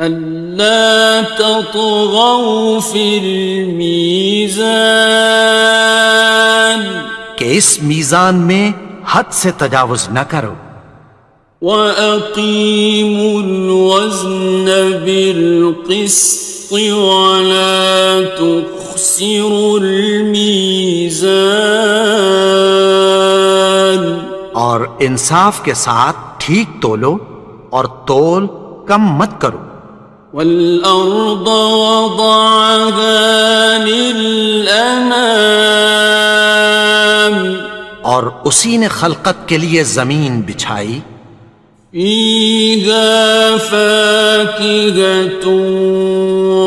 Speaker 1: ألا تطغوا في الميزان
Speaker 2: کہ اس میزان میں حد سے تجاوز نہ کرو۔
Speaker 1: وَأَقِيمُوا الْوَزْنَ بِالْقِسْطِ وَلَا تُخْسِرُوا الْمِيزَانَ
Speaker 2: اور انصاف کے ساتھ ٹھیک تولو اور تول کم مت کرو۔
Speaker 1: وَالْأَرْضَ وَضَعَهَا لِلْأَنَامِ
Speaker 2: اور اسی نے خلقت کے لیے زمین بچھائی۔
Speaker 1: فِيهَا فَاكِهَةٌ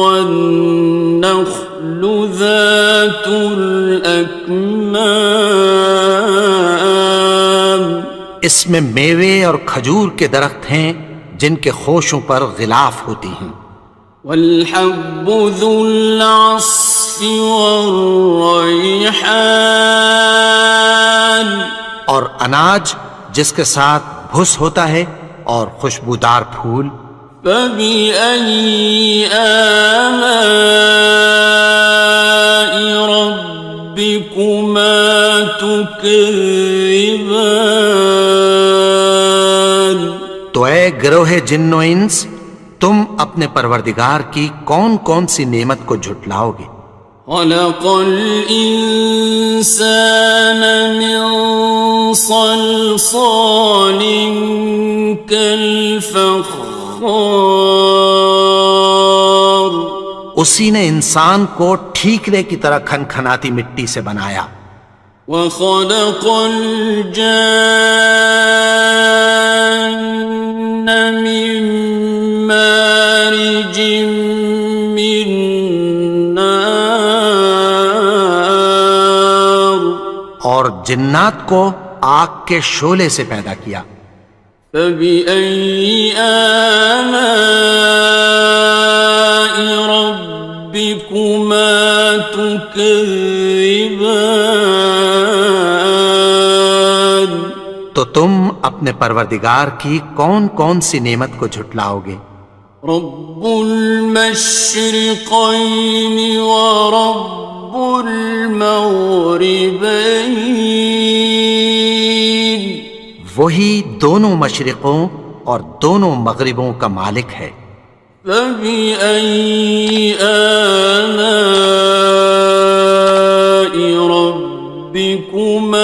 Speaker 1: وَالنَّخْلُ ذَاتُ الْأَكْمَامِ
Speaker 2: اس میں میوے اور کھجور کے درخت ہیں جن کے خوشوں پر غلاف ہوتی ہیں۔
Speaker 1: وَالْحَبُّ ذُو الْعَصْفِ وَالرَّيْحَانِ
Speaker 2: اور اناج جس کے ساتھ بھس ہوتا ہے اور خوشبودار پھول۔
Speaker 1: فَبِأَيِّ آلَاءِ رَبِّكُمَا تُكَذِّبَانِ
Speaker 2: تو اے گروہ جن و انس، تم اپنے پروردگار کی کون کون سی نعمت کو جھٹلاؤ گے؟
Speaker 1: خلق الإنسان من صلصال كالفخار
Speaker 2: اسی نے انسان کو ٹھیکرے کی طرح کھنکھناتی مٹی سے بنایا۔
Speaker 1: وخلق الجان من مارج من نار
Speaker 2: اور جنات کو آگ کے شعلے سے پیدا کیا۔
Speaker 1: فبأي آلاء ربكما تكذبان
Speaker 2: تو تم اپنے پروردگار کی کون کون سی نعمت کو جھٹلاؤ گے؟
Speaker 1: رب المشرقين ورب المغربين
Speaker 2: وہی دونوں مشرقوں اور دونوں مغربوں کا مالک ہے۔
Speaker 1: فبأي آلاء ربكما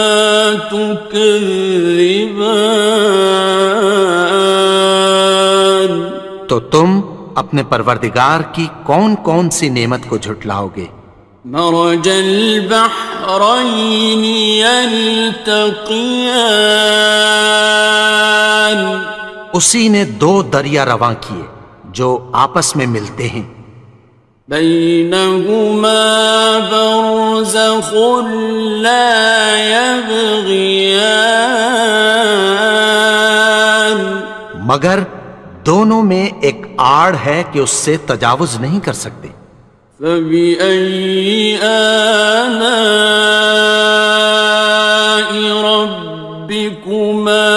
Speaker 1: تكذبان
Speaker 2: تو تم اپنے پروردگار کی کون کون سی نعمت کو جھٹلاؤ گے؟
Speaker 1: مرج البحرين يلتقيان
Speaker 2: اسی نے دو دریا رواں کیے جو آپس میں ملتے ہیں،
Speaker 1: بينهما برزخ لا يبغيان
Speaker 2: مگر دونوں میں ایک آڑ ہے کہ اس سے تجاوز نہیں کر سکتے۔
Speaker 1: فبأي آلاء ربكما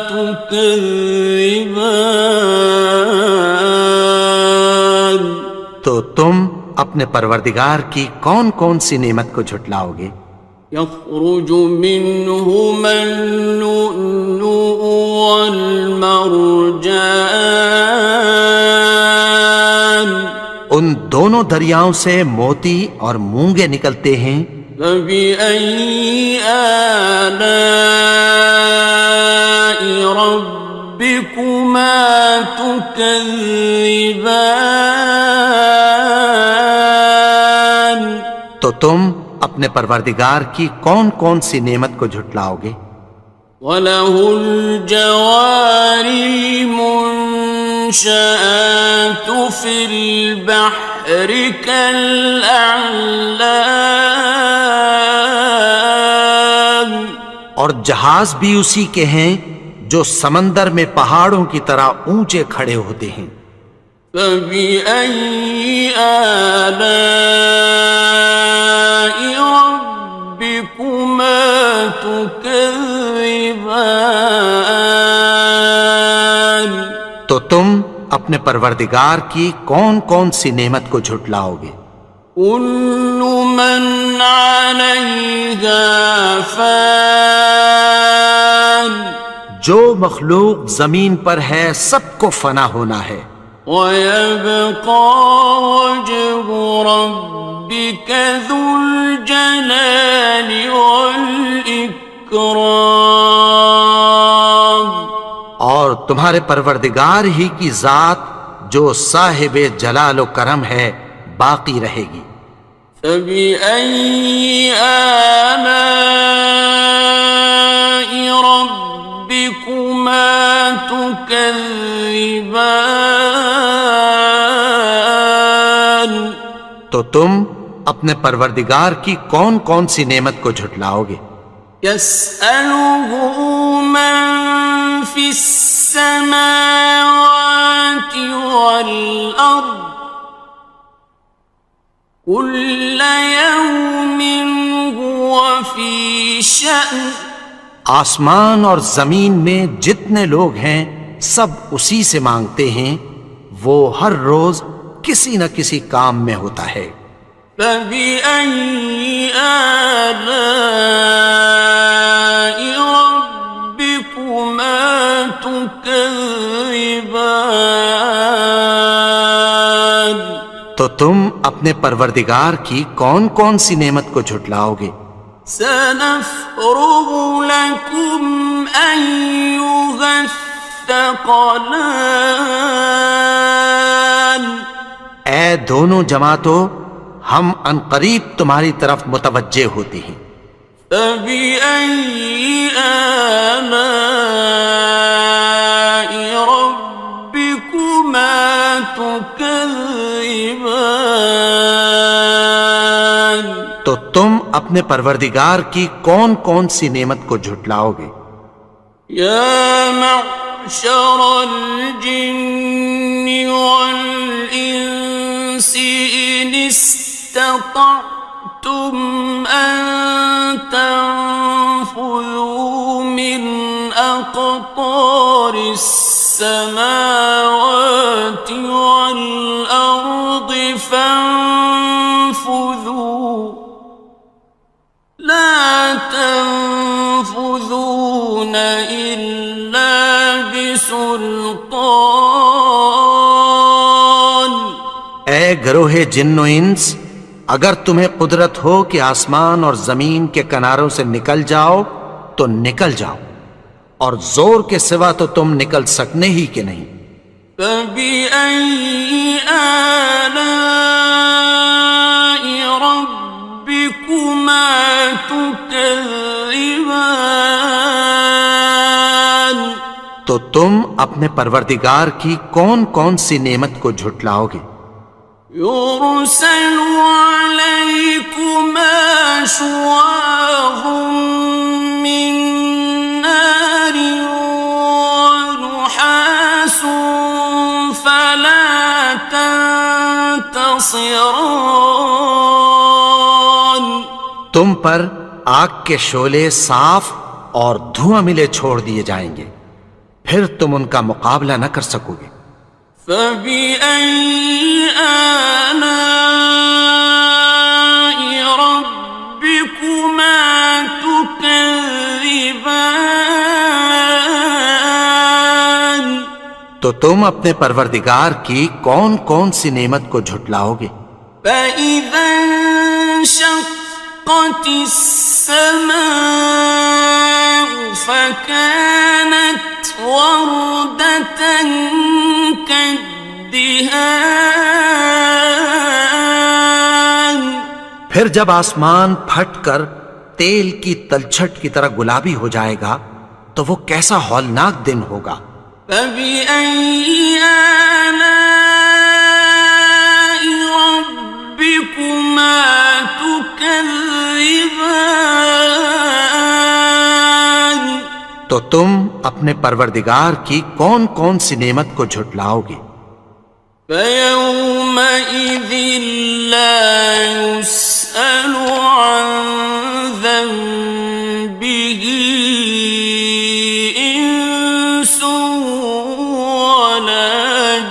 Speaker 1: تكذبان
Speaker 2: تو تم اپنے پروردگار کی کون کون سی نعمت کو جھٹلاؤ گے؟
Speaker 1: يخرج منهما اللؤلؤ والمرجان
Speaker 2: ان دونوں دریاؤں سے موتی اور مونگے نکلتے ہیں۔
Speaker 1: فبأي آلاء ربكما تكذبان
Speaker 2: تو تم اپنے پروردگار کی کون کون سی نعمت کو جھٹلاؤ گے؟
Speaker 1: وَلَهُ الْجَوَارِ الْمُنشَآتُ فِي الْبَحْرِ كَالْأَعْلَامِ
Speaker 2: اور جہاز بھی اسی کے ہیں جو سمندر میں پہاڑوں کی طرح اونچے کھڑے ہوتے ہیں۔
Speaker 1: فَبِأَيِّ آلَاءِ رَبِّكُمَا تُكَذِّبَانِ
Speaker 2: تو تم اپنے پروردگار کی کون کون سی نعمت کو جھٹلاؤ گے؟
Speaker 1: كُلُّ مَنْ عَلَيْهَا فَانٍ
Speaker 2: جو مخلوق زمین پر ہے سب کو فنا ہونا ہے،
Speaker 1: وَيَبْقَى وَجْهُ رَبِّكَ ذُو الْجَلَالِ وَالْإِكْرَامِ
Speaker 2: اور تمہارے پروردگار ہی کی ذات جو صاحب جلال و کرم ہے باقی رہے گی۔
Speaker 1: فَبِأَيِّ آلَاءِ رَبِّكُمَا تُكَذِّبَانِ
Speaker 2: تو تم اپنے پروردگار کی کون کون سی نعمت کو جھٹلاؤ گے؟
Speaker 1: يَسْأَلُهُ مَن فِي السَّمَاوَاتِ وَالْأَرْضِ كُلَّ يَوْمٍ هُوَ فِي شَأْنٍ
Speaker 2: آسمان اور زمین میں جتنے لوگ ہیں سب اسی سے مانگتے ہیں، وہ ہر روز کسی نہ کسی کام میں ہوتا ہے۔
Speaker 1: فَبِأَيِّ آلَاءِ رَبِّكُمَا تُكَذِّبَانِ
Speaker 2: تو تم اپنے پروردگار کی کون کون سی نعمت کو جھٹلاؤ گے؟
Speaker 1: سَنَفْرُغُ لَكُمْ أَيُّهَ الثَّقَلَانِ
Speaker 2: اے دونوں جماعتوں، ہم عنقریب تمہاری طرف متوجہ ہوتے ہیں۔
Speaker 1: فَبِأَيِّ آلَاءِ رَبِّكُمَا تُكَذِّبَانِ
Speaker 2: تو تم اپنے پروردگار کی کون کون سی نعمت کو جھٹلاؤ گے؟
Speaker 1: يَا مَعْشَرَ الْجِنِّ وَالْإِنسِ إِنِ اسْتَطَعْتُمْ أَن تَنفُذُوا مِنْ أقطار السماوات والأرض فانفذوا لا تنفذون إلا بسلطان.
Speaker 2: اے گروہ جن و انس، اگر تمہیں قدرت ہو کہ آسمان اور زمین کے کناروں سے نکل جاؤ تو نکل جاؤ، اور زور کے سوا تو تم نکل سکنے ہی کہ نہیں.
Speaker 1: فَبِأَيِّ آلَاءِ رَبِّكُمَا تُكَذِّبَانِ.
Speaker 2: تو تم اپنے پروردگار کی کون کون سی نعمت کو جھٹلاؤ گے؟
Speaker 1: يُرْسَلُ عَلَيْكُمَا شُوَاظٌ مِّن نَّارٍ وَنُحَاسٌ فَلَا تَنتَصِرَانِ.
Speaker 2: تم پر آگ کے شعلے صاف اور دھواں ملے چھوڑ دیے جائیں گے، پھر تم ان کا مقابلہ نہ کر سکو گے.
Speaker 1: فَبِأَيِّ آلَاءِ رَبِّكُمَا تُكَذِّبَانِ.
Speaker 2: تو تم اپنے پروردگار کی کون کون سی نعمت کو جھٹلاؤ گے؟
Speaker 1: فَإِذَا انشَقَّتِ السَّمَاءُ فَكَانَتْ وَرْدَةً كَالدِّهَانِ.
Speaker 2: پھر جب آسمان پھٹ کر تیل کی تلچھٹ کی طرح گلابی ہو جائے گا تو وہ کیسا ہولناک دن ہوگا.
Speaker 1: فَبِأَيِّ آلَاءِ رَبِّكُمَا تُكَذِّبَانِ.
Speaker 2: تو تم اپنے پروردگار کی کون کون سی نعمت کو جھٹلاؤ گے؟
Speaker 1: فَيَوْمَئِذٍ لَا يُسْأَلُ عَنْ ذَنبِهِ إِنسٌ وَلَا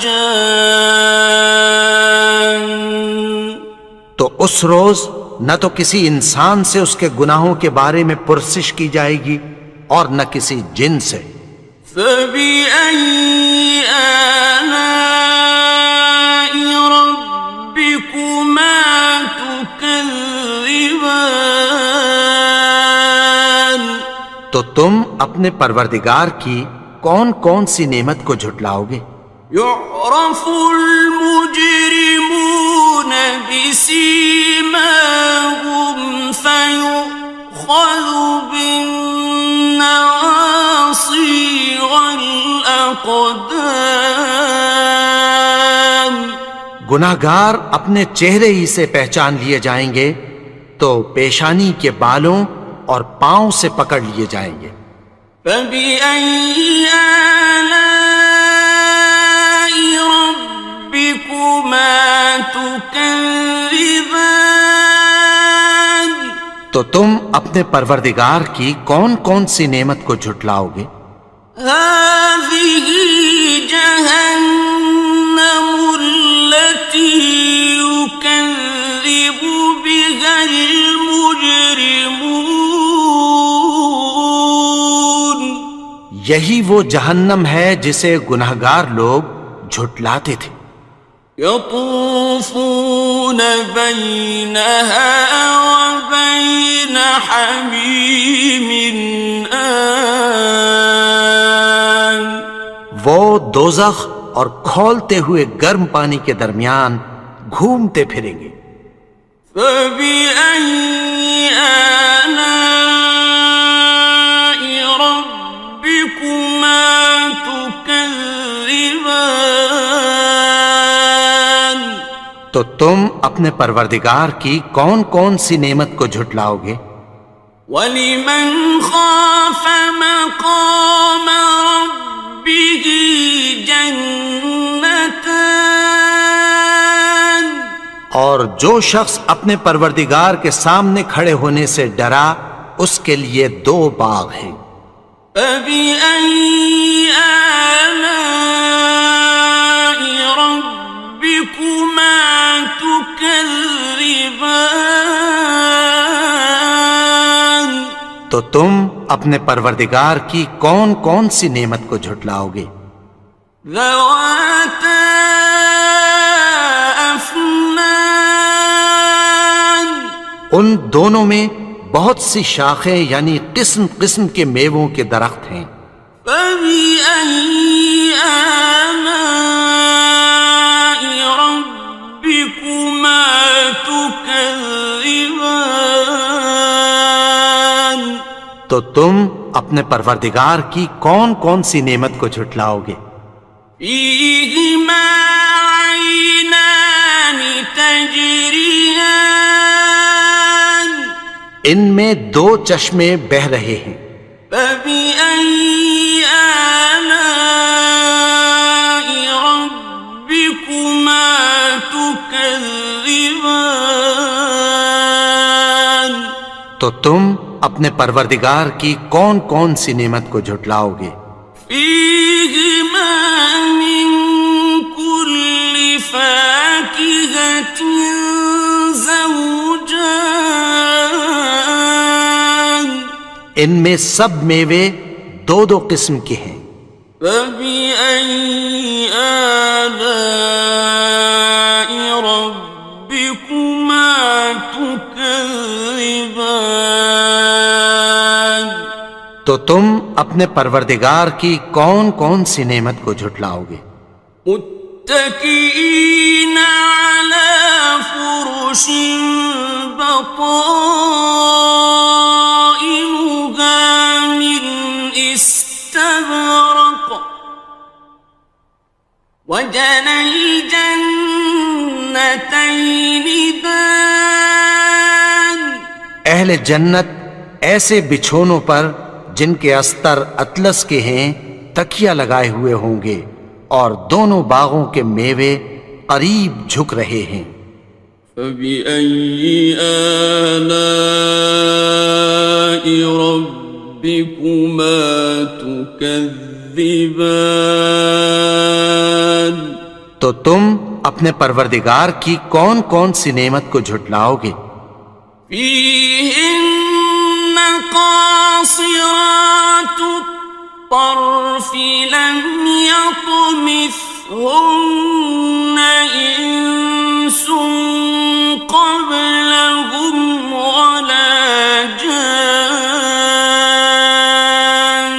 Speaker 1: جَانٌ.
Speaker 2: تو اس روز نہ تو کسی انسان سے اس کے گناہوں کے بارے میں پرسش کی جائے گی اور نہ کسی جن سے.
Speaker 1: فَبِأَيِّ آلَاءِ رَبِّكُمَا تُكَذِّبَانِ.
Speaker 2: تو تم اپنے پروردگار کی کون کون سی نعمت کو جھٹلاؤ گے؟
Speaker 1: يُعْرَفُ الْمُجْرِمُونَ بِسِيمَاهُمْ فَيُؤْخَذُ بِالنَّوَاصِي وَالْأَقْدَامِ.
Speaker 2: گناہگار اپنے چہرے ہی سے پہچان لیے جائیں گے تو پیشانی کے بالوں اور پاؤں سے پکڑ لیے جائیں گے.
Speaker 1: فَبِأَيِّ آلَاءِ رَبِّكُمَا تُكَذِّبَانِ.
Speaker 2: تو تم اپنے پروردگار کی کون کون سی نعمت کو جھٹلاؤ گے؟
Speaker 1: هَٰذِهِ جَهَنَّمُ الَّتِي يُكَذِّبُ بِهَا الْمُجْرِمُونَ.
Speaker 2: یہی وہ جہنم ہے جسے گناہگار لوگ جھٹلاتے تھے.
Speaker 1: يَطُوفُونَ بَيْنَهَا وَبَيْنَ حَمِيمٍ آنٍ.
Speaker 2: وہ دوزخ اور کھولتے ہوئے گرم پانی کے درمیان گھومتے پھریں گے.
Speaker 1: فَبِأَيِّ آلَاءِ رَبِّكُمَا تُكَذِّبَانِ.
Speaker 2: تو تم اپنے پروردگار کی کون کون سی نعمت کو جھٹلاؤ گے؟
Speaker 1: وَلِمَنْ خَافَ مَقَامَ رَبِّهِ جَنَّتَانِ.
Speaker 2: اور جو شخص اپنے پروردگار کے سامنے کھڑے ہونے سے ڈرا اس کے لیے 2 باغ ہیں.
Speaker 1: فبأي آلاء ربكما تكذبان؟
Speaker 2: تو تم اپنے پروردگار کی کون کون سی نعمت کو جھٹلاؤ گے؟
Speaker 1: ذواتا افنان،
Speaker 2: ان دونوں میں بہت سی شاخیں یعنی قسم قسم کے میووں کے درخت ہیں۔
Speaker 1: فبأي آلاء ربكما تكذبان؟
Speaker 2: تو تم اپنے پروردگار کی کون کون سی نعمت کو جھٹلاؤ گے؟
Speaker 1: فيهما عينان تجريان،
Speaker 2: ان میں دو چشمے بہہ رہے ہیں۔
Speaker 1: فبأي آلاء ربكما تكذبان؟
Speaker 2: تو تم اپنے پروردگار کی کون کون سی نعمت کو جھٹلاؤ گے؟
Speaker 1: فيهما من كل فاكهة زوجان،
Speaker 2: ان میں سب میوے دو دو قسم کے ہیں۔
Speaker 1: فبأي آلاء ربكما تكذبان؟
Speaker 2: تو تم اپنے پروردگار کی کون کون سی نعمت کو جھٹلاؤ گے؟
Speaker 1: متكئين على فرش بطائنها من استبرق، وجنى الجنتين دان،
Speaker 2: اہل جنت ایسے بچھونوں پر جن کے استر اطلس کے ہیں تکیہ لگائے ہوئے ہوں گے، اور دونوں باغوں کے میوے قریب جھک رہے ہیں۔
Speaker 1: فبأي آلاء ربكما تكذبان؟
Speaker 2: تو تم اپنے پروردگار کی کون کون سی نعمت کو جھٹلاؤ گے؟
Speaker 1: فيهن قاصرات الطرف لم يطمثهن إنس قبلهم ولا جان،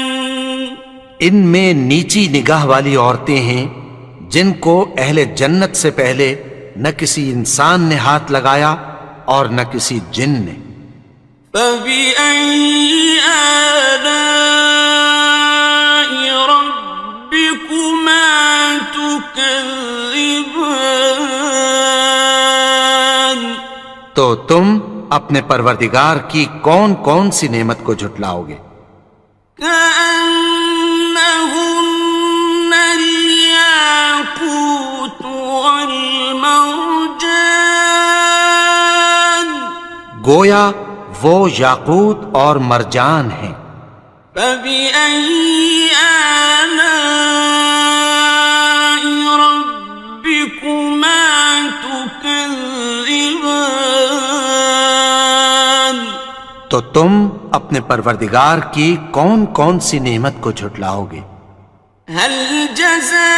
Speaker 2: ان میں نیچی نگاہ والی عورتیں ہیں جن کو اہل جنت سے پہلے نہ کسی انسان نے ہاتھ لگایا اور نہ کسی جن نے۔
Speaker 1: فبأي آلاء ربكما تكذبان؟
Speaker 2: تو تم اپنے پروردگار کی کون کون سی نعمت کو جھٹلاؤ گے؟
Speaker 1: كأنهن الياقوت والمرجان،
Speaker 2: گویا وہ یاقوت اور مرجان ہیں۔
Speaker 1: فبأي آلاء ربكما تكذبان؟
Speaker 2: تو تم اپنے پروردگار کی کون کون سی نعمت کو جھٹلاؤ گے؟
Speaker 1: هل جزاء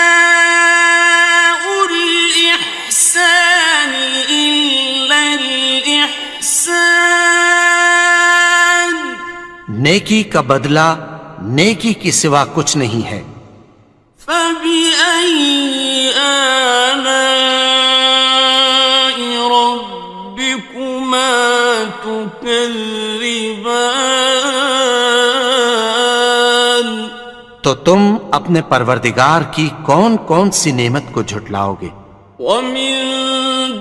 Speaker 1: الإحسان إلا الإحسان؟
Speaker 2: نیکی کا بدلہ نیکی کی سوا کچھ نہیں ہے۔
Speaker 1: فبأي آلاء ربكما تكذبان؟
Speaker 2: تو تم اپنے پروردگار کی کون کون سی نعمت کو جھٹلاؤ گے؟
Speaker 1: ومن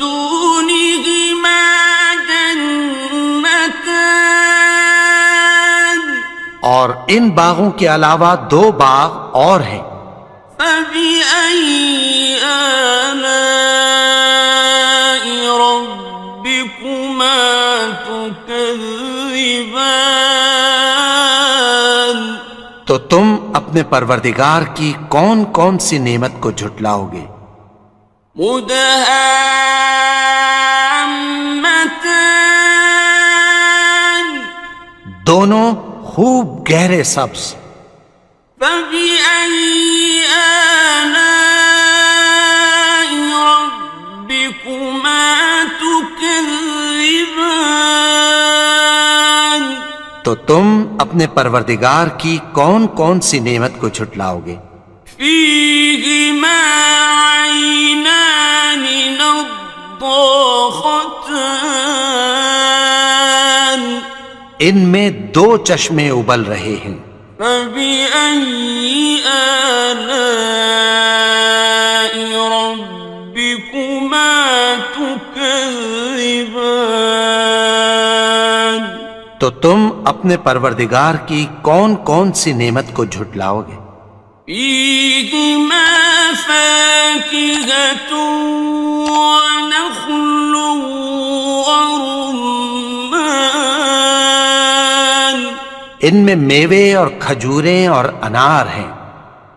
Speaker 1: دونهما جنتان،
Speaker 2: اور ان باغوں کے علاوہ دو باغ اور ہیں۔
Speaker 1: فبأي آلاء ربكما تكذبان؟
Speaker 2: تو اپنے پروردگار کی کون کون سی نعمت کو جھٹلاؤ گے؟
Speaker 1: مدہامتان
Speaker 2: دونوں خوب گہرے سبز.
Speaker 1: فبأي آلاء ربكما تكذبان
Speaker 2: تو تم اپنے پروردگار کی کون کون سی نعمت کو جھٹلاؤ گے؟
Speaker 1: فيهما عينان نضاختان
Speaker 2: ان میں دو چشمے ابل رہے ہیں.
Speaker 1: فبأي آلاء ربكما تكذبان
Speaker 2: تو تم اپنے پروردگار کی کون کون سی نعمت کو جھٹلاؤ گے؟
Speaker 1: فيهما فاكهة ونخل ورمان
Speaker 2: ان میں میوے اور کھجوریں اور انار ہیں.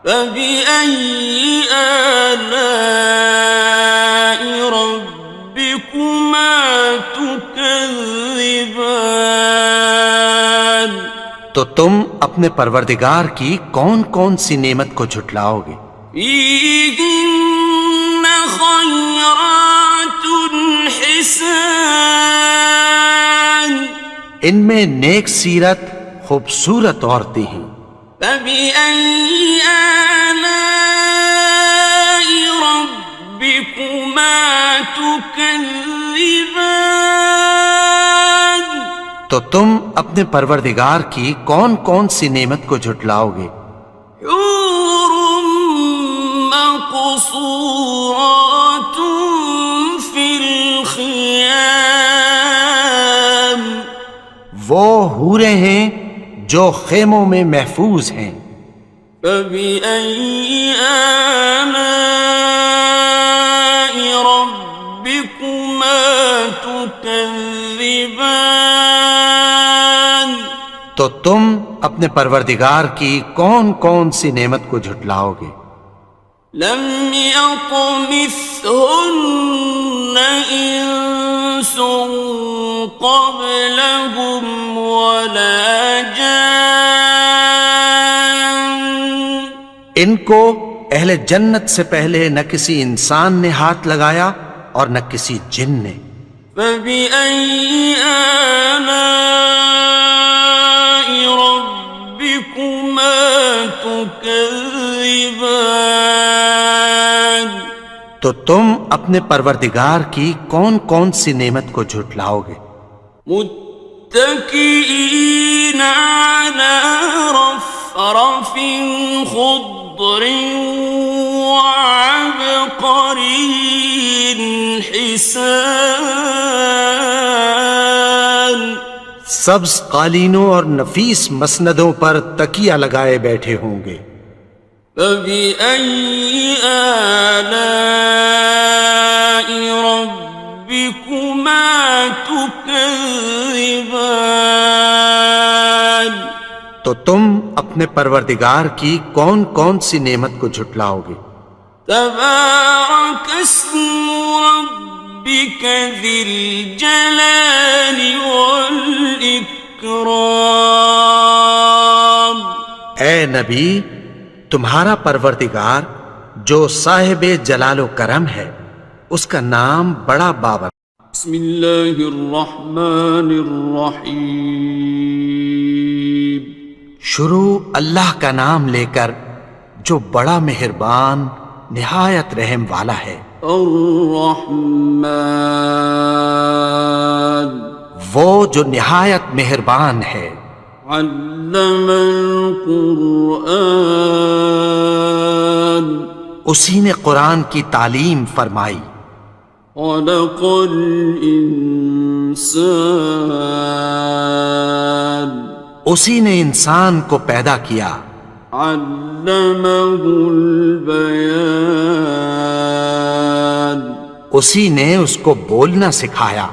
Speaker 1: فبأي آلاء ربكما تكذبان
Speaker 2: تو تم اپنے پروردگار کی کون کون سی نعمت کو جھٹلاؤ گے؟
Speaker 1: فيهن خيرات حسان
Speaker 2: ان میں نیک سیرت خوبصورت عورتیں ہیں.
Speaker 1: فبأي آلاء ربكما تكذبان
Speaker 2: تو تم اپنے پروردگار کی کون کون سی نعمت کو جھٹلاؤ گے؟
Speaker 1: حور مقصورات في الخيام
Speaker 2: وہ حوریں ہیں جو خیموں میں محفوظ ہیں.
Speaker 1: فبأي آلاء ربكما تكذبان
Speaker 2: تو تم اپنے پروردگار کی کون کون سی نعمت کو جھٹلاؤ گے؟
Speaker 1: لم يطمثهن إنس قبلهم ولا جان
Speaker 2: ان کو اہل جنت سے پہلے نہ کسی انسان نے ہاتھ لگایا اور نہ کسی جن نے.
Speaker 1: فبأي آلاء ربكما تكذبان
Speaker 2: تو تم اپنے پروردگار کی کون کون سی نعمت کو جھٹلاؤ گے؟
Speaker 1: متكئين على رفرف خضر وعبقري حسان
Speaker 2: سبز قالینوں اور نفیس مسندوں پر تکیہ لگائے بیٹھے ہوں گے.
Speaker 1: فبأي آلاء ربكما تكذبان
Speaker 2: تو تم اپنے پروردگار کی کون کون سی نعمت کو جھٹلاؤ گے؟
Speaker 1: تبارك اسم ربك ذي الجلال والإكرام
Speaker 2: اے نبی، تمہارا پروردگار جو صاحب جلال و کرم ہے اس کا نام بڑا بابر.
Speaker 1: بسم اللہ الرحمن الرحیم
Speaker 2: شروع اللہ کا نام لے کر جو بڑا مہربان نہایت رحم والا ہے.
Speaker 1: الرحمن
Speaker 2: وہ جو نہایت مہربان ہے.
Speaker 1: علم القرآن
Speaker 2: اسی نے قرآن کی تعلیم فرمائی.
Speaker 1: خلق الانسان
Speaker 2: اسی نے انسان کو پیدا کیا.
Speaker 1: علمہ البیان
Speaker 2: اسی نے اس کو بولنا سکھایا.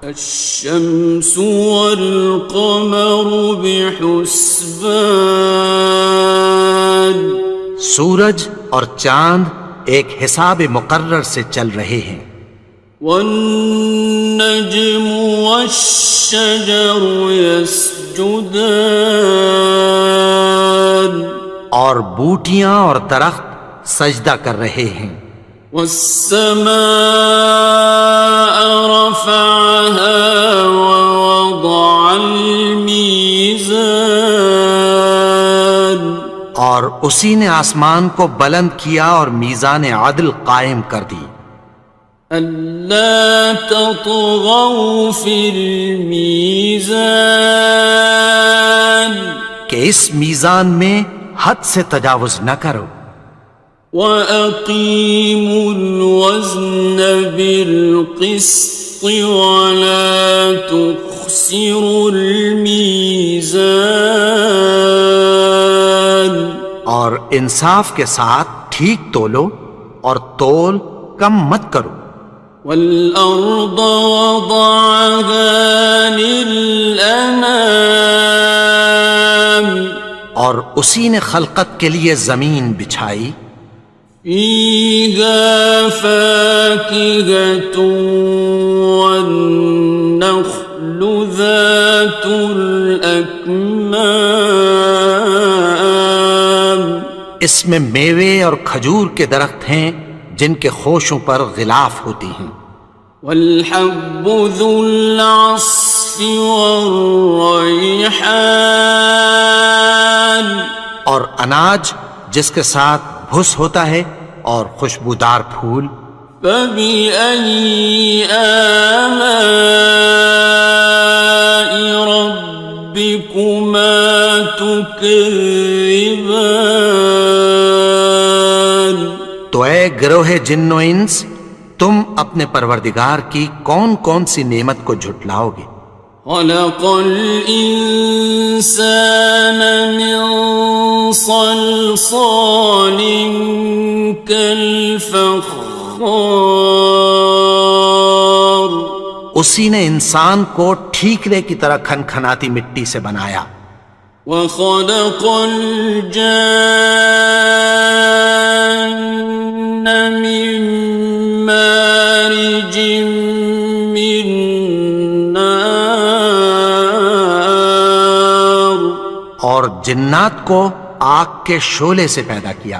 Speaker 1: الشمس والقمر بحسبان
Speaker 2: سورج اور چاند ایک حساب مقرر سے چل رہے ہیں.
Speaker 1: والنجم والشجر يسجدان
Speaker 2: اور بوٹیاں اور درخت سجدہ کر رہے ہیں.
Speaker 1: والسماء رفعها ووضع الميزان
Speaker 2: اور اسی نے آسمان کو بلند کیا اور میزان عدل قائم کر دی.
Speaker 1: ألا تطغوا في الميزان
Speaker 2: کہ اس میزان میں حد سے تجاوز نہ کرو.
Speaker 1: وَأَقِيمُوا الْوَزْنَ بِالْقِسْطِ وَلَا تُخْسِرُوا الْمِيزَانَ
Speaker 2: اور انصاف کے ساتھ ٹھیک تولو اور تول کم مت کرو.
Speaker 1: وَالْأَرْضَ وَضَعَهَا لِلْأَنَامِ
Speaker 2: اور اسی نے خلقت کے لیے زمین بچھائی.
Speaker 1: فِيهَا فَاكِهَةٌ وَالنَّخْلُ ذَاتُ الْأَكْمَامِ
Speaker 2: اس میں میوے اور کھجور کے درخت ہیں جن کے خوشوں پر غلاف ہوتی ہیں.
Speaker 1: وَالْحَبُّ ذُو الْعَصْفِ وَالرَّيْحَانِ
Speaker 2: اور اناج جس کے ساتھ بھس ہوتا ہے اور خوشبودار پھول.
Speaker 1: فَبِأَيِّ آلَاءِ رَبِّكُمَا تُكَذِّبَانِ
Speaker 2: تو اے گروہ جن و انس، تم اپنے پروردگار کی کون کون سی نعمت کو جھٹلاؤ گے؟
Speaker 1: خَلَقَ الْإِنسَانَ مِنْ صَلْصَالٍ كَالْفَخَّارِ
Speaker 2: اسی نے انسان کو ٹھیکرے کی طرح کھنکھناتی مٹی سے بنایا.
Speaker 1: وَخَلَقَ الْجَانَّ مِن مَّارِجٍ مِّن نَّارٍ
Speaker 2: اور جنات کو آگ کے شعلے سے پیدا کیا.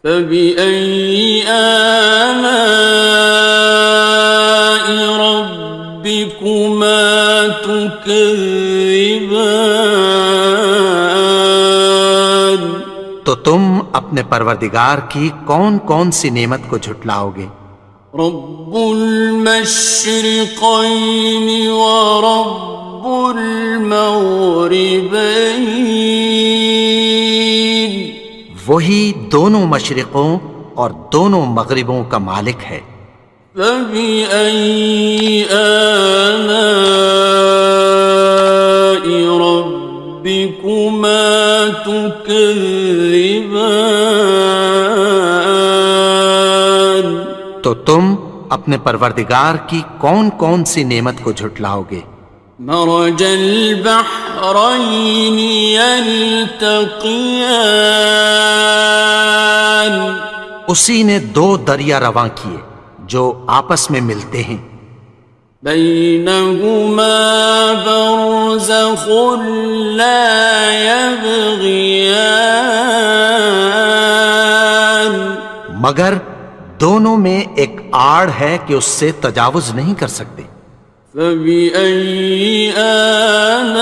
Speaker 1: فَبِأَيِّ آلَاءِ رَبِّكُمَا تُكَذِّبَانِ
Speaker 2: تو تم اپنے پروردگار کی کون کون سی نعمت کو جھٹلاؤ گے؟
Speaker 1: رب المشرقين ورب المغربين
Speaker 2: وہی دونوں مشرقوں اور دونوں مغربوں کا مالک ہے.
Speaker 1: فبأي آلاء ربكما تكذبان
Speaker 2: تو تم اپنے پروردگار کی کون کون سی نعمت کو جھٹلاؤ گے؟
Speaker 1: مرج البحرين يلتقيان
Speaker 2: اسی نے دو دریا رواں کیے جو آپس میں ملتے ہیں.
Speaker 1: بينهما برزخ لا يبغيان
Speaker 2: مگر دونوں میں ایک آڑ ہے کہ اس سے تجاوز نہیں کر سکتے.
Speaker 1: فبأي آلاء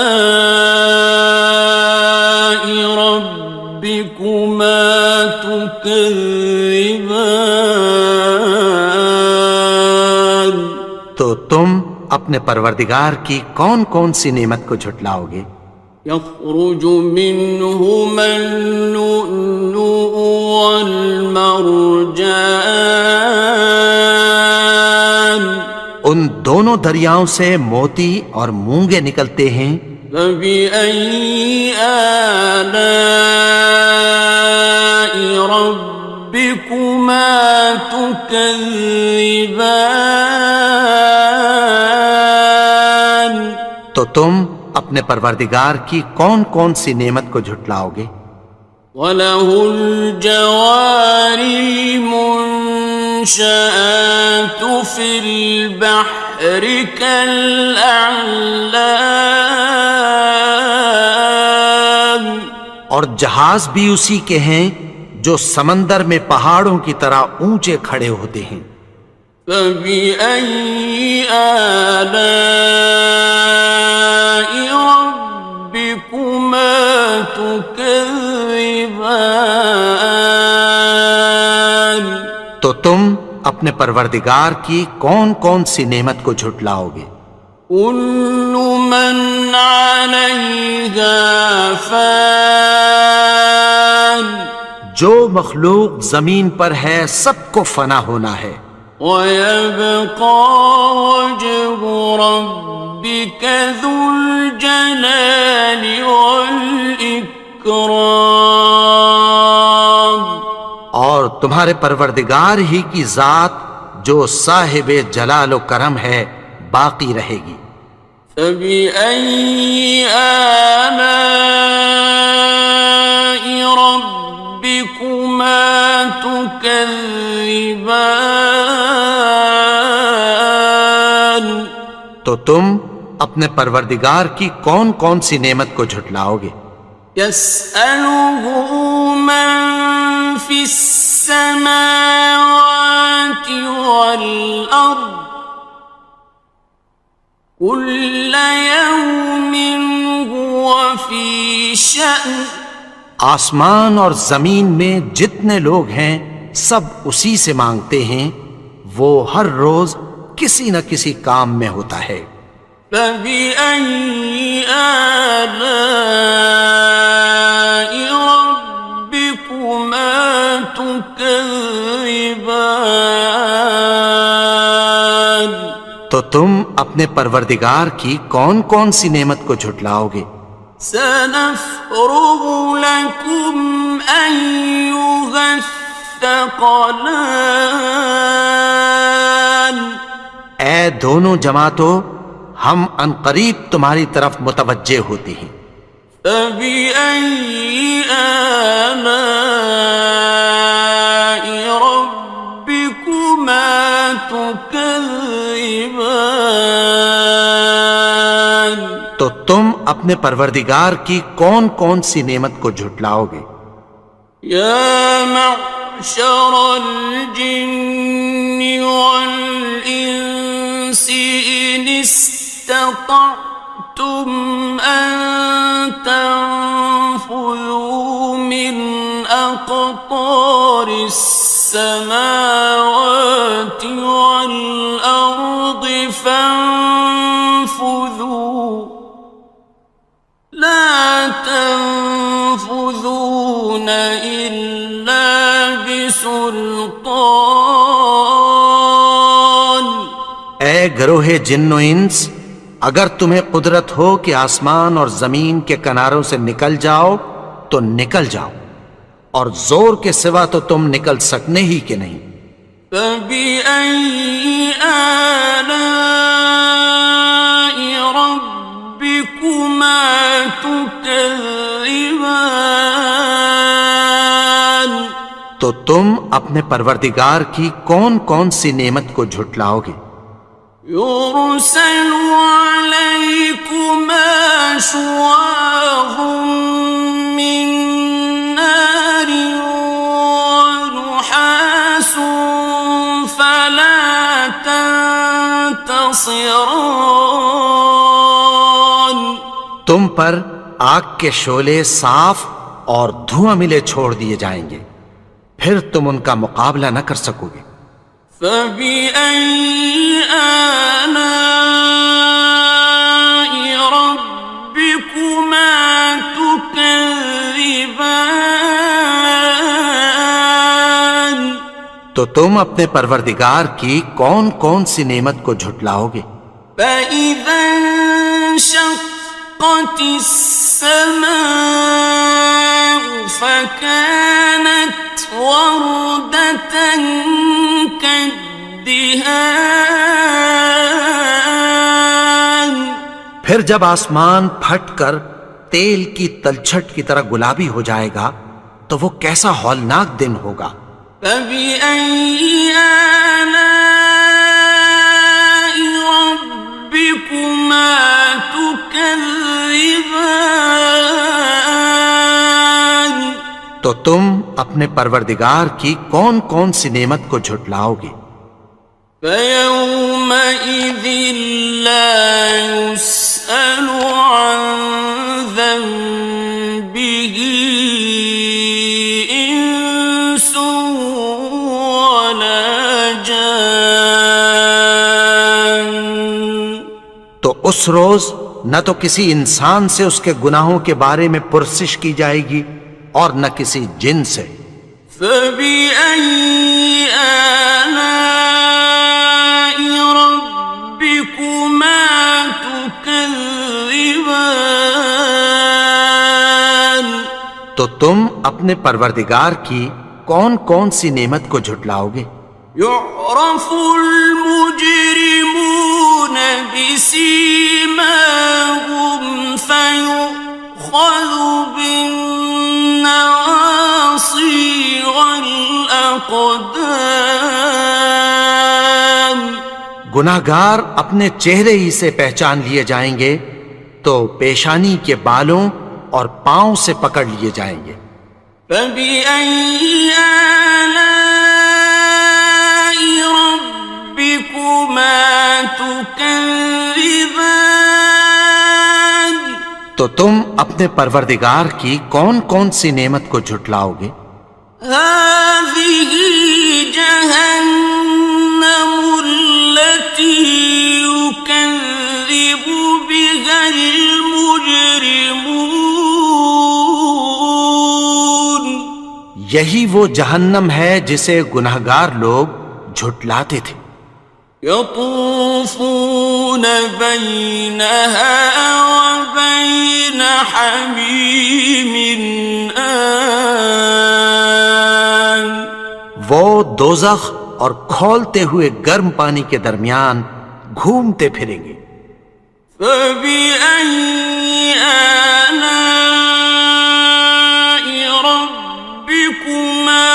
Speaker 1: ربكما تكذبان
Speaker 2: تو تم اپنے پروردگار کی کون کون سی نعمت کو جھٹلاؤ گے؟
Speaker 1: يخرج منهما اللؤلؤ والمرجان
Speaker 2: ان دونوں دریاؤں سے موتی اور مونگے نکلتے ہیں.
Speaker 1: فبأي آلاء ربكما تكذبان
Speaker 2: تو تم اپنے پروردگار کی کون کون سی نعمت کو جھٹلاؤ گے؟
Speaker 1: وله الجوار المنشآت في البحر كالأعلام،
Speaker 2: اور جہاز بھی اسی کے ہیں جو سمندر میں پہاڑوں کی طرح اونچے کھڑے ہوتے ہیں۔
Speaker 1: فبأي آلاء ربكما تكذبان،
Speaker 2: تو تم اپنے پروردگار کی کون کون سی نعمت کو جھٹلاؤ گے؟
Speaker 1: كل من عليها فان،
Speaker 2: جو مخلوق زمین پر ہے سب کو فنا ہونا ہے،
Speaker 1: ويبقى وجه ربك ذو الجلال والإكرام،
Speaker 2: اور تمہارے پروردگار ہی کی ذات جو صاحب جلال و کرم ہے باقی رہے گی۔
Speaker 1: فبأي آلاء ربكما تكذبان،
Speaker 2: تو تم اپنے پروردگار کی کون کون سی نعمت کو جھٹلاؤ گے؟
Speaker 1: يسأله من في السماوات والأرض كل يوم هو في شأن،
Speaker 2: آسمان اور زمین میں جتنے لوگ ہیں سب اسی سے مانگتے ہیں، وہ ہر روز کسی نہ کسی کام میں ہوتا ہے۔
Speaker 1: فبأي آلاء ربكما تكذبان،
Speaker 2: تو تم اپنے پروردگار کی کون کون سی نعمت کو جھٹلاؤ گے؟
Speaker 1: سنفرغ لكم أيها الثقلان،
Speaker 2: اے دونوں جماعتوں، ہم عنقریب تمہاری طرف متوجہ ہوتے ہیں۔
Speaker 1: فبأي آلاء ربكما تكذبان،
Speaker 2: تو تم اپنے پروردگار کی کون کون سی نعمت کو جھٹلاؤ گے؟
Speaker 1: يا معشر الجن والإنس إن استطعتم أن تنفذوا من أقطار السماوات والأرض فانفذوا، لا تنفذون إلا بسلطان،
Speaker 2: اے گروہ جن و انس، اگر تمہیں قدرت ہو کہ آسمان اور زمین کے کناروں سے نکل جاؤ تو نکل جاؤ، اور زور کے سوا تو تم نکل سکنے ہی کہ نہیں۔
Speaker 1: فبأي آلاء ربكما تكذبان،
Speaker 2: تو تم اپنے پروردگار کی کون کون سی نعمت کو جھٹلاؤ گے؟
Speaker 1: يرسل عليكما شواظ من نار ونحاس فلا تنتصران،
Speaker 2: تم پر آگ کے شعلے صاف اور دھواں ملے چھوڑ دیے جائیں گے، پھر تم ان کا مقابلہ نہ کر سکو گے۔
Speaker 1: فبأي آلاء ربكما تكذبان،
Speaker 2: تو تم اپنے پروردگار کی کون کون سی نعمت کو جھٹلاؤ گے؟
Speaker 1: فإذا انشقت السماء فكانت وردة كالدهان،
Speaker 2: پھر جب آسمان پھٹ کر تیل کی تلچھٹ کی طرح گلابی ہو جائے گا تو وہ کیسا ہولناک دن ہوگا۔
Speaker 1: فبأي آلاء ربكما تكذبان؟
Speaker 2: تو تم اپنے پروردگار کی کون کون سی نعمت کو جھٹلاؤ گے؟
Speaker 1: فيومئذ لا يسأل عن ذنبه إنس ولا جان۔
Speaker 2: تو اس روز نہ تو کسی انسان سے اس کے گناہوں کے بارے میں پرسش کی جائے گی اور نہ کسی جن سے۔
Speaker 1: فبأي آلاء ربكما تكذبان؟
Speaker 2: تو تم اپنے پروردگار کی کون کون سی نعمت کو جھٹلاؤ گے؟
Speaker 1: يعرف المجرمون بسيماهم فيؤخذ بالنواصي والأقدام۔
Speaker 2: گناہگار اپنے چہرے ہی سے پہچان لیے جائیں گے تو پیشانی کے بالوں اور پاؤں سے پکڑ لیے جائیں گے۔
Speaker 1: فبأي آلاء ربكما تكذبان؟
Speaker 2: تو تم اپنے پروردگار کی کون کون سی نعمت کو جھٹلاؤ گے؟
Speaker 1: هذه جهنم التي يكذب بها المجرمون۔
Speaker 2: یہی وہ جہنم ہے جسے گناہگار لوگ جھٹلاتے تھے۔
Speaker 1: يطوفون بينها وبين حميم آن۔
Speaker 2: وہ دوزخ اور کھولتے ہوئے گرم پانی کے درمیان گھومتے پھریں گے۔
Speaker 1: فبأي آلاء ربكما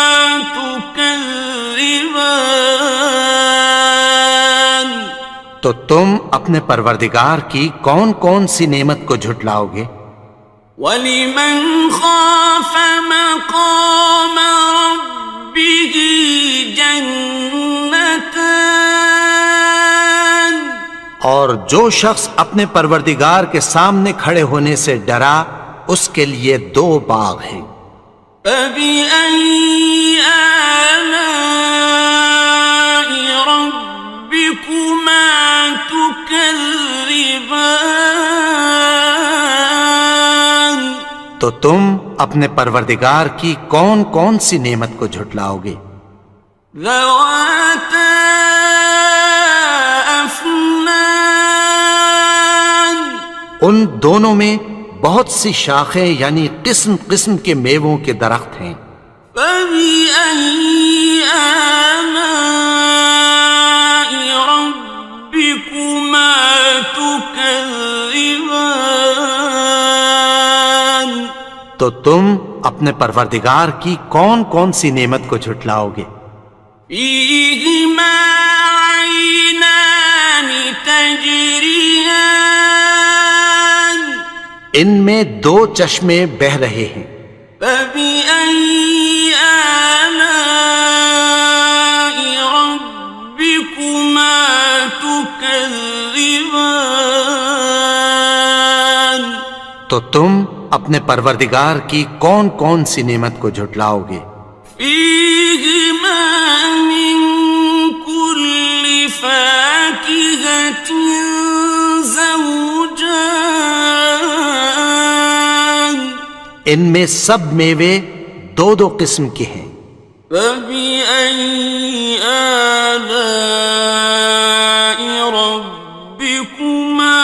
Speaker 1: تكذبان؟
Speaker 2: تو تم اپنے پروردگار کی کون کون سی نعمت کو جھٹلاؤ گے؟
Speaker 1: وَلِمَنْ خَافَ مَقَامَ رَبِّهِ جَنَّتَانِ؟
Speaker 2: اور جو شخص اپنے پروردگار کے سامنے کھڑے ہونے سے ڈرا اس کے لیے 2 باغ ہیں۔
Speaker 1: فَبِأَيِّ آلَاءِ رَبِّكُمَا تُكَذِّبَانِ؟
Speaker 2: تو تم اپنے پروردگار کی کون کون سی نعمت کو جھٹلاؤ گے؟
Speaker 1: ذَوَاتَا أَفْنَانٍ؟
Speaker 2: ان دونوں میں بہت سی شاخیں یعنی قسم قسم کے میووں کے درخت ہیں۔
Speaker 1: فَبِأَيِّ آلَاءِ رَبِّكُمَا تُكَذِّبَانِ؟
Speaker 2: تو تم اپنے پروردگار کی کون کون سی نعمت کو جھٹلاؤ گے؟
Speaker 1: فِيهِمَا عَيْنَانِ تَجْرِيَانِ؟
Speaker 2: ان میں 2 چشمے بہہ رہے ہیں۔
Speaker 1: فَبِأَيِّ آلَاءِ رَبِّكُمَا تُكَذِّبَانِ؟
Speaker 2: تو تم اپنے پروردگار کی کون کون سی نعمت کو جھٹلاؤ گے؟
Speaker 1: فِيهِمَا مِن كُلِّ فَاكِهَةٍ زَوْجَانِ؟
Speaker 2: ان میں سب میوے 2 قسم کے ہیں۔
Speaker 1: فَبِأَيِّ آلَاءِ رَبِّكُمَا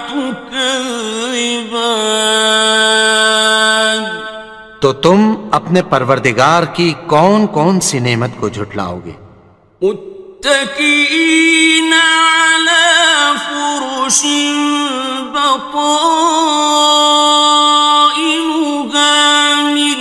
Speaker 1: تُكَذِّبَانِ؟
Speaker 2: تو تم اپنے پروردگار کی کون کون سی نعمت کو جھٹلاؤ گے؟
Speaker 1: متكئين على فرش بطائنها من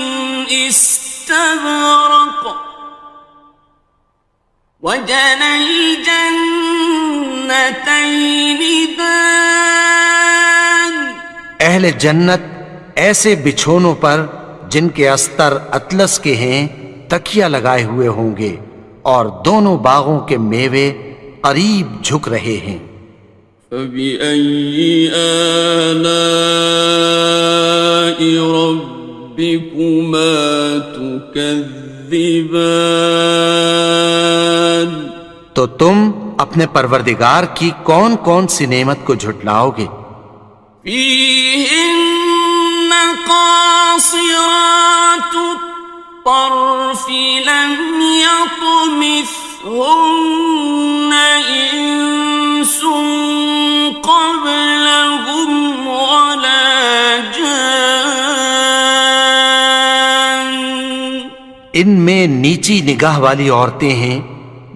Speaker 1: جنتين دان.
Speaker 2: اہل جنت ایسے بچھونوں پر جن کے استر اطلس کے ہیں تکیہ لگائے ہوئے ہوں گے، اور دونوں باغوں کے میوے قریب جھک رہے ہیں۔
Speaker 1: فَبِأَيِّ آلَاءِ رَبِّكُمَا تُكَذِّبَانِ؟
Speaker 2: تو تم اپنے پروردگار کی کون کون سی نعمت کو جھٹلاؤ گے؟
Speaker 1: فِيهِنَّ قَاصِرَاتُ الطَّرْفِ لَمْ يَطْمِثْهُنَّ إِنسٌ قَبْلَهُمْ وَلَا جَانٌّ۔
Speaker 2: ان میں نیچی نگاہ والی عورتیں ہیں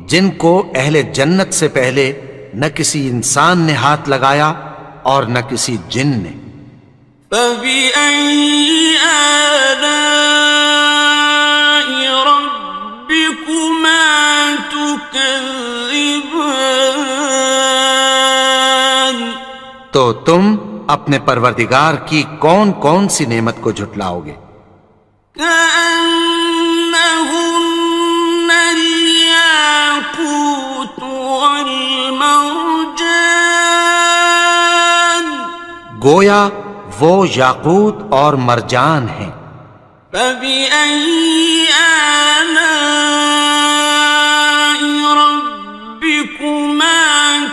Speaker 2: جن کو اہل جنت سے پہلے نہ کسی انسان نے ہاتھ لگایا اور نہ کسی جن نے۔
Speaker 1: فَبِأَيِّ آلَاءِ رَبِّكُمَا تُكَذِّبَانِ؟
Speaker 2: تو تم اپنے پروردگار کی کون کون سی نعمت کو جھٹلاؤ گے؟
Speaker 1: كَأَنَّهُنَّ الْيَاقُوتُ وَالْمَرْجَانُ،
Speaker 2: گویا وہ یاقوت اور مرجان ہیں۔
Speaker 1: فَبِأَيِّ آلَاءِ رَبِّكُمَا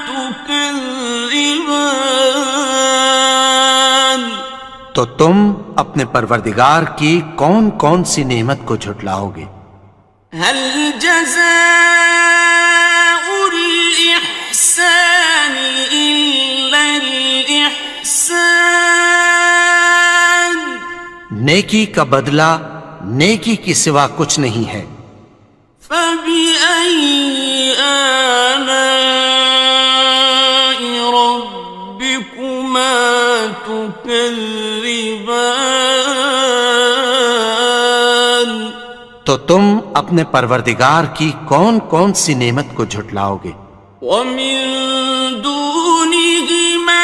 Speaker 1: تُكَذِّبَانِ؟
Speaker 2: تو تم اپنے پروردگار کی کون کون سی نعمت کو جھٹلاؤ گے؟
Speaker 1: هَلْ جَزَاءُ الْإِحْسَانِ إِلَّا الْإِحْسَانُ؟
Speaker 2: نیکی کا بدلہ نیکی کی سوا کچھ نہیں ہے۔
Speaker 1: فَبِأَيِّ آلَاءِ رَبِّكُمَا تُكَذِّبَانِ؟
Speaker 2: تو تم اپنے پروردگار کی کون کون سی نعمت کو جھٹلاؤ گے؟
Speaker 1: وَمِن دُونِهِمَا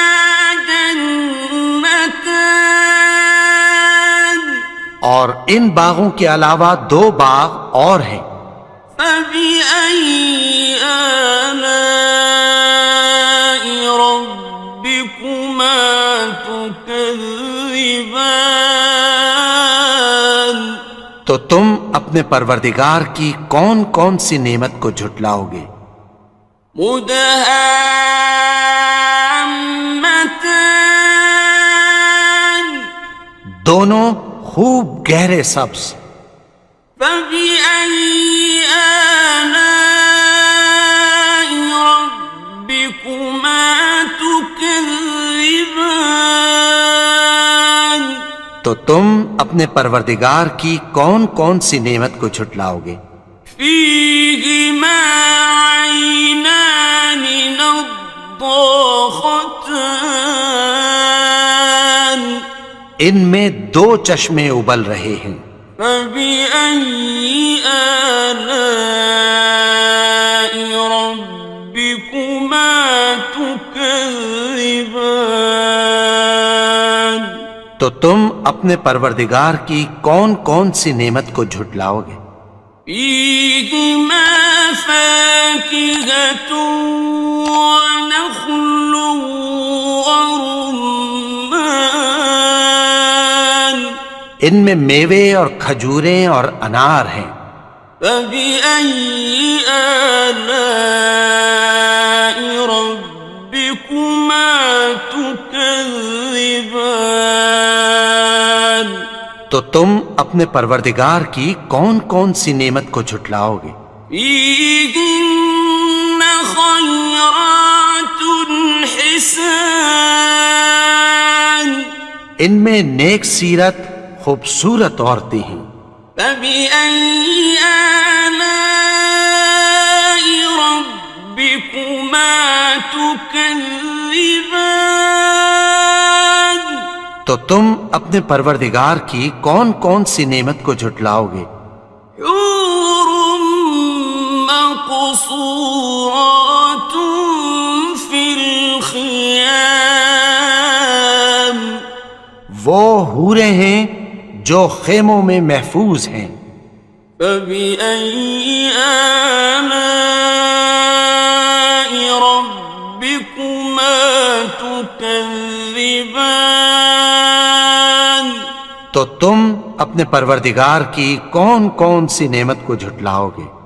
Speaker 1: جَنَّتَانِ،
Speaker 2: اور ان باغوں کے علاوہ دو باغ اور ہیں۔
Speaker 1: فَبِأَيِّ آلَاءِ رَبِّكُمَا تُكَذِّبَانِ؟
Speaker 2: تو تم اپنے پروردگار کی کون کون سی نعمت کو جھٹلاؤ گے؟
Speaker 1: مُدْهَامَّتَانِ،
Speaker 2: دونوں خوب گہرے سبز۔
Speaker 1: فَبِأَيِّ آلَاءِ رَبِّكُمَا تُكَذِّبَانِ؟
Speaker 2: تو تم اپنے پروردگار کی کون کون سی نعمت کو جھٹلاؤ گے؟
Speaker 1: فِيهِمَا عَيْنَانِ نَضَّاخَتَانِ،
Speaker 2: ان میں دو چشمے ابل رہے ہیں۔
Speaker 1: فَبِأَيِّ آلَاءِ رَبِّكُمَا تُكَذِّبَانِ؟
Speaker 2: تو تم اپنے پروردگار کی کون کون سی نعمت کو جھٹلاؤ گے؟
Speaker 1: فِيهِمَا فَاكِهَةٌ وَنَخْلٌ وَرُمَّانٌ،
Speaker 2: ان میں میوے اور کھجوریں اور انار ہیں۔
Speaker 1: فَبِأَيِّ آلَاءِ رَبِّكُمَا تُكَذِّبَانِ؟
Speaker 2: تو تم اپنے پروردگار کی کون کون سی نعمت کو جھٹلاؤ گے؟
Speaker 1: فِيهِنَّ خَيْرَاتٌ حِسَانٌ،
Speaker 2: ان میں نیک سیرت خوبصورت عورتیں ہیں۔
Speaker 1: فَبِأَيِّ آلَاءِ رَبِّكُمَا تُكَذِّبَانِ؟
Speaker 2: تو تم اپنے پروردگار کی کون کون سی نعمت کو جھٹلاؤ گے؟
Speaker 1: حور مقصورات فی
Speaker 2: وہ حوریں ہیں جو خیموں میں محفوظ ہیں۔
Speaker 1: فبأي آلاء ربكما تكذبان؟
Speaker 2: تو تم اپنے پروردگار کی کون کون سی نعمت کو جھٹلاؤ گے؟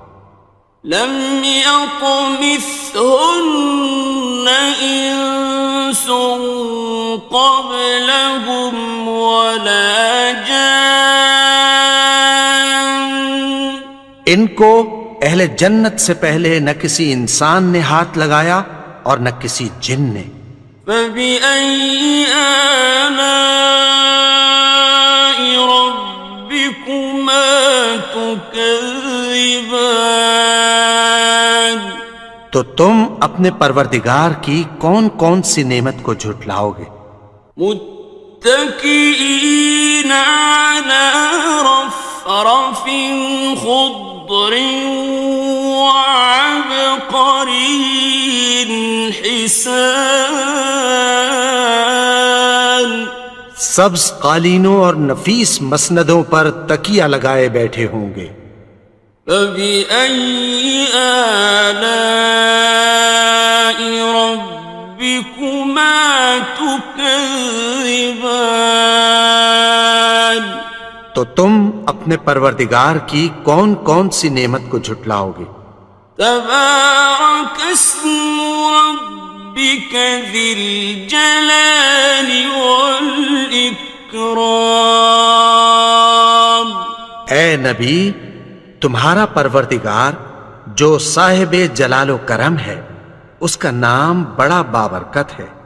Speaker 1: لم يطمثهن إنس قبلهم ولا جان۔
Speaker 2: ان کو اہل جنت سے پہلے نہ کسی انسان نے ہاتھ لگایا اور نہ کسی جن نے۔
Speaker 1: فبأي آلاء ربكما تكذبان؟
Speaker 2: تو تم اپنے پروردگار کی کون کون سی نعمت کو جھٹلاؤ گے؟
Speaker 1: متكئين على رفرف خضر وعبقري حسان۔
Speaker 2: سبز قالینوں اور نفیس مسندوں پر تکیہ لگائے بیٹھے ہوں گے۔
Speaker 1: فبأي آلاء ربكما تكذبان؟
Speaker 2: تو تم اپنے پروردگار کی کون کون سی نعمت کو جھٹلاؤ گے؟
Speaker 1: تبارك اسم ربك ذي الجلال والإكرام۔
Speaker 2: اے نبی، تمہارا پروردگار جو صاحب جلال و کرم ہے، اس کا نام بڑا بابرکت ہے۔